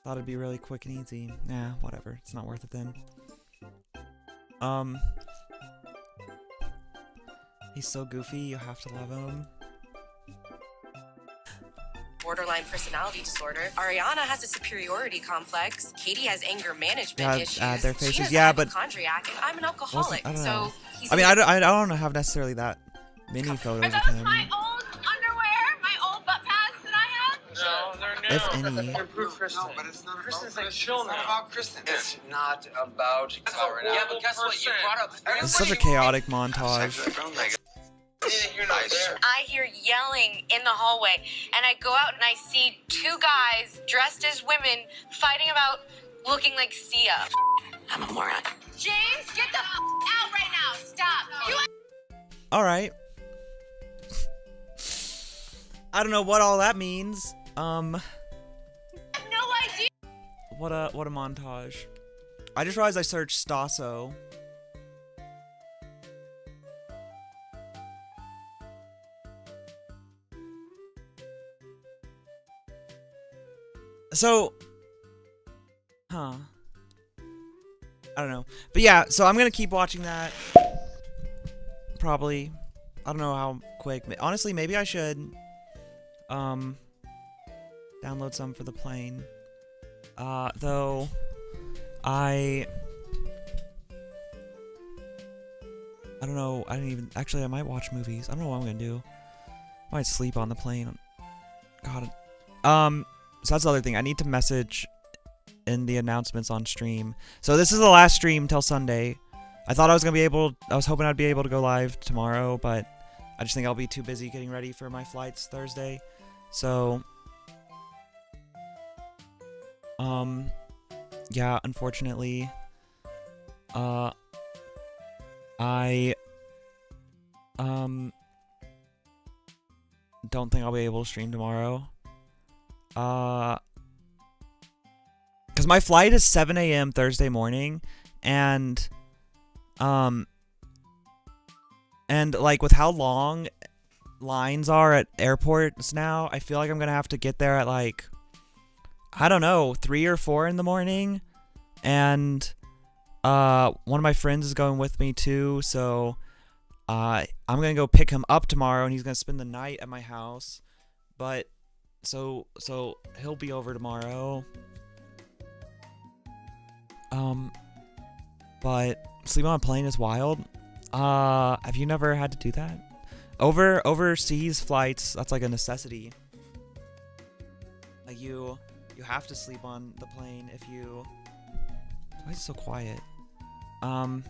Thought it'd be really quick and easy. Nah, whatever. It's not worth it then. He's so goofy, you have to love him. Borderline personality disorder. Ariana has a superiority complex. Katie has anger management issues. Their faces, Gina's yeah, a but hypochondriac, and I'm an alcoholic. I don't so know. he's I mean, I don't have necessarily that many photos of him. My old underwear, my old butt pads that I had? No, they're new. If any. They're proof Kristen. No, but it's not Kristen's like chill now. It's not about Kristen. It's not about her now. Yeah, but guess what? You brought up... It's such a chaotic montage. You're not there. I hear yelling in the hallway, and I go out and I see two guys dressed as women fighting about looking like Sia. I'm a moron. James, get the out right now. Stop. Alright. I don't know what all that means. No idea. What a montage. I just realized I searched Stasso. So, I don't know. But yeah, so I'm gonna keep watching that. Probably. I don't know how quick. Honestly, maybe I should download some for the plane. Though I don't know. I might watch movies. I don't know what I'm gonna do. I might sleep on the plane. God. So that's the other thing. I need to message in the announcements on stream. So this is the last stream till Sunday. I was hoping I'd be able to go live tomorrow, but I just think I'll be too busy getting ready for my flights Thursday. So, yeah, unfortunately, I, don't think I'll be able to stream tomorrow. Because my flight is 7 a.m. Thursday morning, and like with how long lines are at airports now, I feel like I'm gonna have to get there at like, I don't know, 3 or 4 in the morning, and one of my friends is going with me too, so I'm gonna go pick him up tomorrow, and he's gonna spend the night at my house, but so he'll be over tomorrow. But sleeping on a plane is wild. Have you never had to do that? Overseas flights, that's like a necessity. Like you have to sleep on the plane if you. Why is it so quiet? No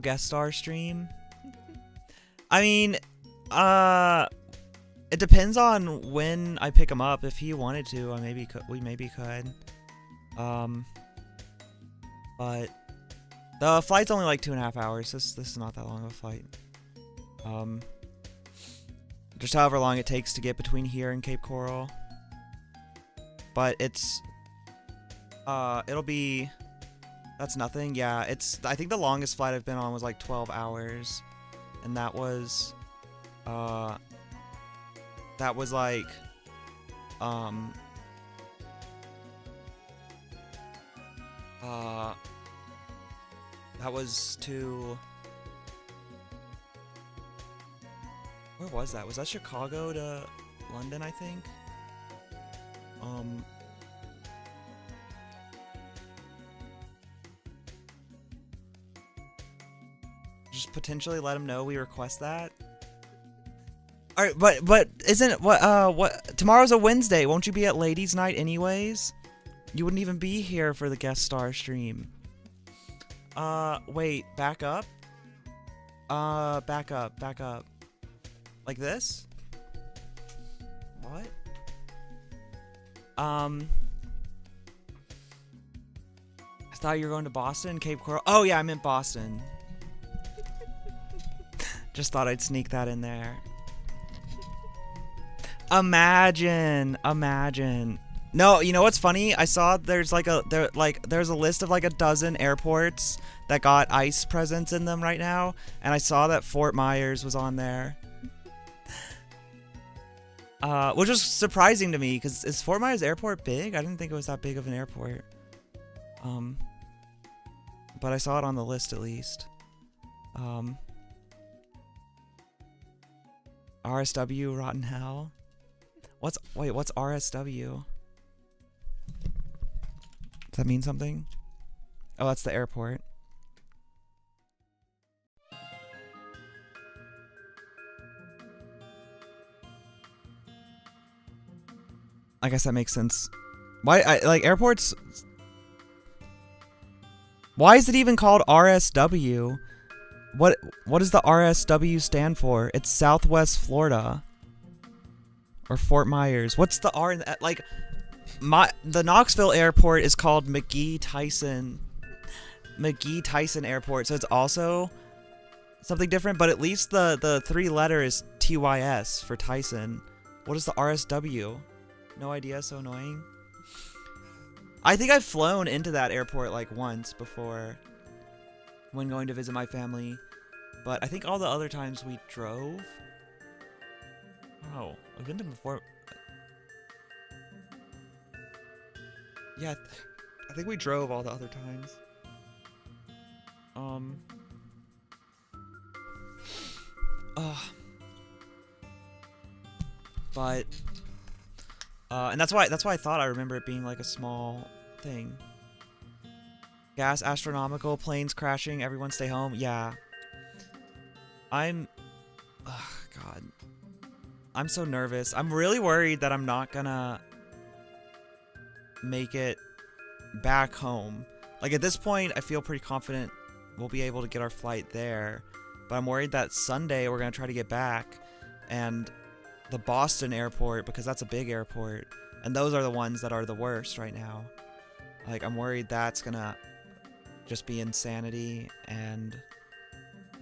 guest star stream. I mean, it depends on when I pick him up. If he wanted to, we maybe could. But the flight's only like 2.5 hours. This is not that long of a flight. Just however long it takes to get between here and Cape Coral. But it's, it'll be, that's nothing. Yeah, I think the longest flight I've been on was like 12 hours. And that was like, that was to, where was that? Was that Chicago to London, I think? Just potentially let him know we request that. All right, but isn't what tomorrow's a Wednesday? Won't you be at Ladies' Night anyways? You wouldn't even be here for the guest star stream. Wait, back up. Back up. Like this? What? I thought you were going to Boston, Cape Coral. Oh yeah, I meant Boston. Just thought I'd sneak that in there. Imagine. No, you know what's funny? I saw there's a list of like a dozen airports that got ICE presence in them right now, and I saw that Fort Myers was on there. Which was surprising to me, because is Fort Myers Airport big? I didn't think it was that big of an airport. But I saw it on the list at least. RSW Rotten Hell? What's RSW? Does that mean something? Oh, that's the airport. I guess that makes sense. Like airports? Why is it even called RSW? What does the RSW stand for? It's Southwest Florida. Or Fort Myers. What's the R in that? Like, the Knoxville airport is called McGee Tyson Airport, so it's also something different, but at least the 3 letter is TYS for Tyson. What is the RSW? No idea, so annoying. I think I've flown into that airport like once before when going to visit my family, but I think all the other times we drove. Oh, I've been to before. Yeah, I think we drove all the other times. But and that's why I thought I remember it being like a small thing. Gas astronomical, planes crashing, everyone stay home. Yeah. God. I'm so nervous. I'm really worried that I'm not gonna make it back home. Like at this point, I feel pretty confident we'll be able to get our flight there, but I'm worried that Sunday we're gonna try to get back, and the Boston airport, because that's a big airport, and those are the ones that are the worst right now. Like I'm worried that's gonna just be insanity, and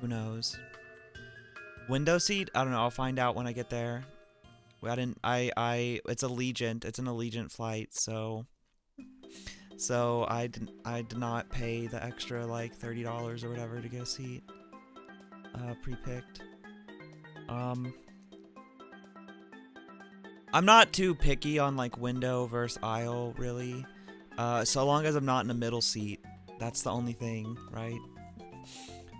who knows. Window seat? I don't know. I'll find out when I get there. It's it's an Allegiant flight, so I did not pay the extra like $30 or whatever to get a seat pre-picked. I'm not too picky on like window versus aisle really. So long as I'm not in a middle seat, that's the only thing, right?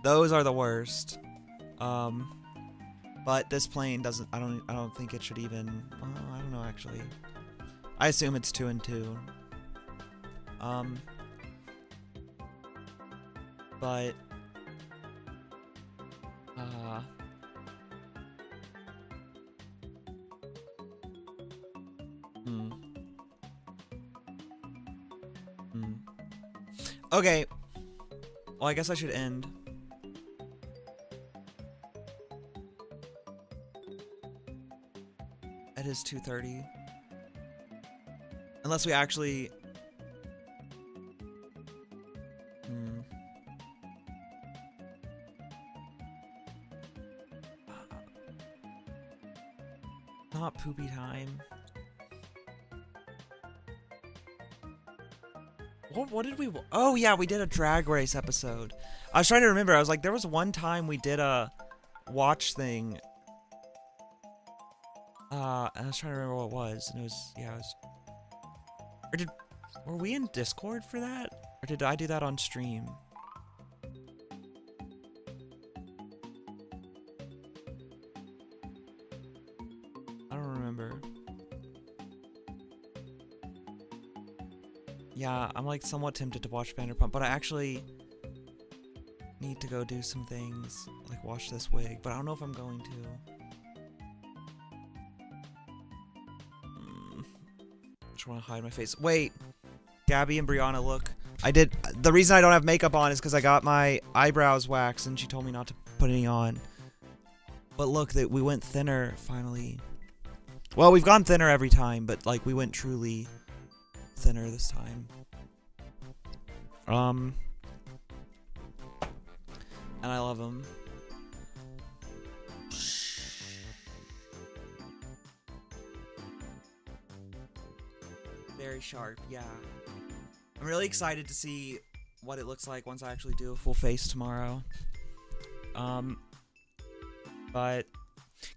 Those are the worst. But this plane doesn't. I don't think it should even. I don't know actually. I assume it's 2 and 2. But Okay. Well, I guess I should end. It is 2:30. Unless we actually... Not poopy time. What did we... Oh, yeah, we did a Drag Race episode. I was trying to remember. I was like, there was one time we did a watch thing. I was trying to remember what it was. And it was... Yeah, it was... Were we in Discord for that? Or did I do that on stream? I don't remember. Yeah, I'm like somewhat tempted to watch Vanderpump, but I actually need to go do some things, like wash this wig, but I don't know if I'm going to. Just want to hide my face. Wait, Gabby and Brianna, look. The reason I don't have makeup on is because I got my eyebrows waxed and she told me not to put any on. But look, we went thinner finally. Well, we've gone thinner every time, but like we went truly thinner this time. And I love them. Very sharp, yeah. I'm really excited to see what it looks like once I actually do a full face tomorrow. But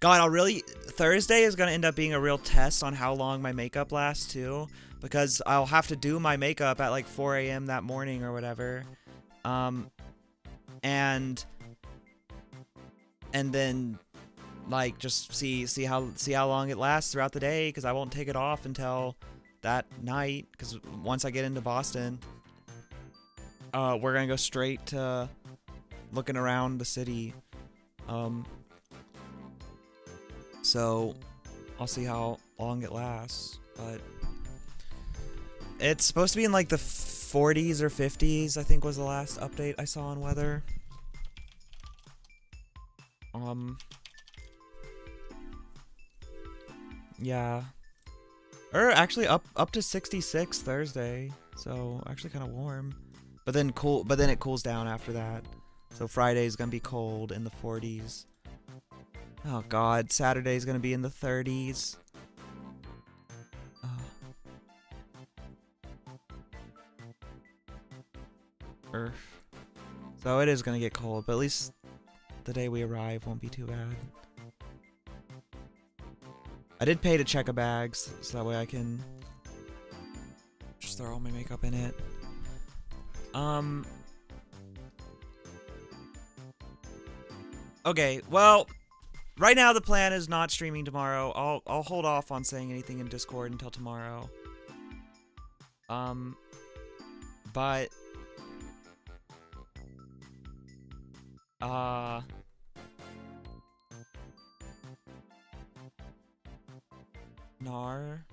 God, Thursday is gonna end up being a real test on how long my makeup lasts too, because I'll have to do my makeup at like 4 a.m. that morning or whatever, and then like just see how long it lasts throughout the day, because I won't take it off until that night, because once I get into Boston, we're gonna go straight to looking around the city. So I'll see how long it lasts, but it's supposed to be in like the 40s or 50s, I think was the last update I saw on weather. Yeah. Or actually up to 66 Thursday, so actually kind of warm. But then it cools down after that. So Friday's gonna be cold in the 40s. Oh god, Saturday's gonna be in the 30s. So it is gonna get cold, but at least the day we arrive won't be too bad. I did pay to check a bag, so that way I can just throw all my makeup in it. Okay, well, right now the plan is not streaming tomorrow. I'll hold off on saying anything in Discord until tomorrow. But Nar.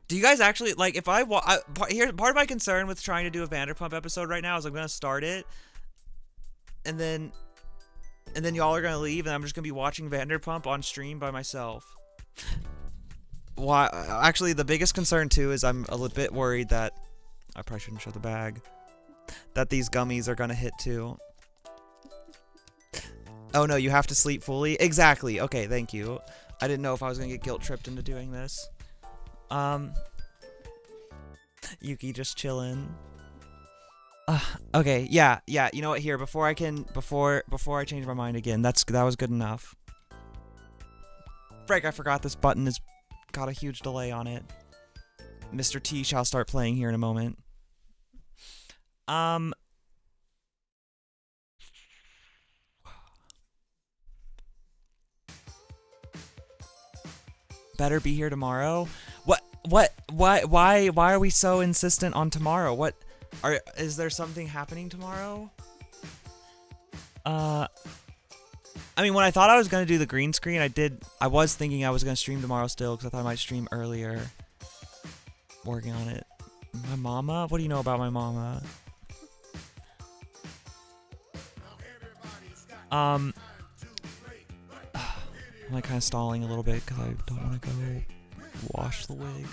Do you guys actually like if here's part of my concern with trying to do a Vanderpump episode right now is I'm gonna start it and then y'all are gonna leave and I'm just gonna be watching Vanderpump on stream by myself. Why? Actually, the biggest concern too is I'm a little bit worried that I probably shouldn't show the bag. That these gummies are gonna hit too. Oh no, you have to sleep fully? Exactly. Okay, thank you. I didn't know if I was gonna get guilt tripped into doing this. Yuki just chilling. Okay, yeah, you know what, here, before I change my mind again, that was good enough. Frank, I forgot this button has got a huge delay on it. Mr. T shall start playing here in a moment. Better be here tomorrow? Why are we so insistent on tomorrow? Is there something happening tomorrow? I mean, when I thought I was gonna do the green screen, I was thinking I was gonna stream tomorrow still, because I thought I might stream earlier. Working on it. My mama? What do you know about my mama? I'm like kind of stalling a little bit because I don't want to go wash the wig.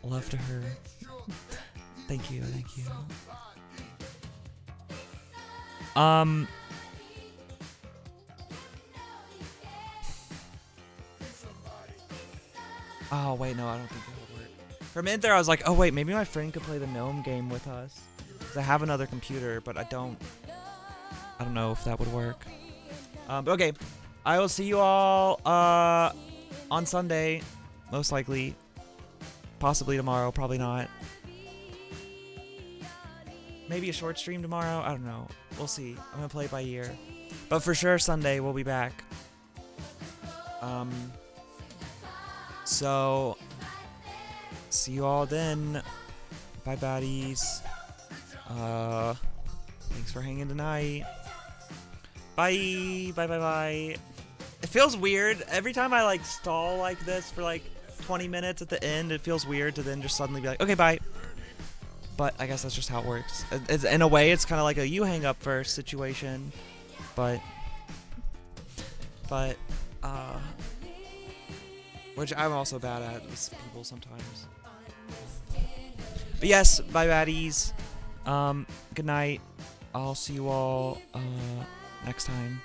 Love to her. Thank you. Oh wait, no, I don't think it'll work. For a minute there, I was like, oh wait, maybe my friend could play the gnome game with us. 'Cause I have another computer, but I don't know if that would work. But okay, I will see you all on Sunday, most likely. Possibly tomorrow, probably not. Maybe a short stream tomorrow, I don't know. We'll see. I'm gonna play it by ear. But for sure, Sunday we'll be back. So see you all then. Bye, baddies. Thanks for hanging tonight. Bye. It feels weird every time I like stall like this for like 20 minutes at the end. It feels weird to then just suddenly be like, okay, bye. But I guess that's just how it works. In a way, it's kind of like a you hang up first situation, but which I'm also bad at with people sometimes. But yes, bye, baddies. Good night. I'll see you all next time.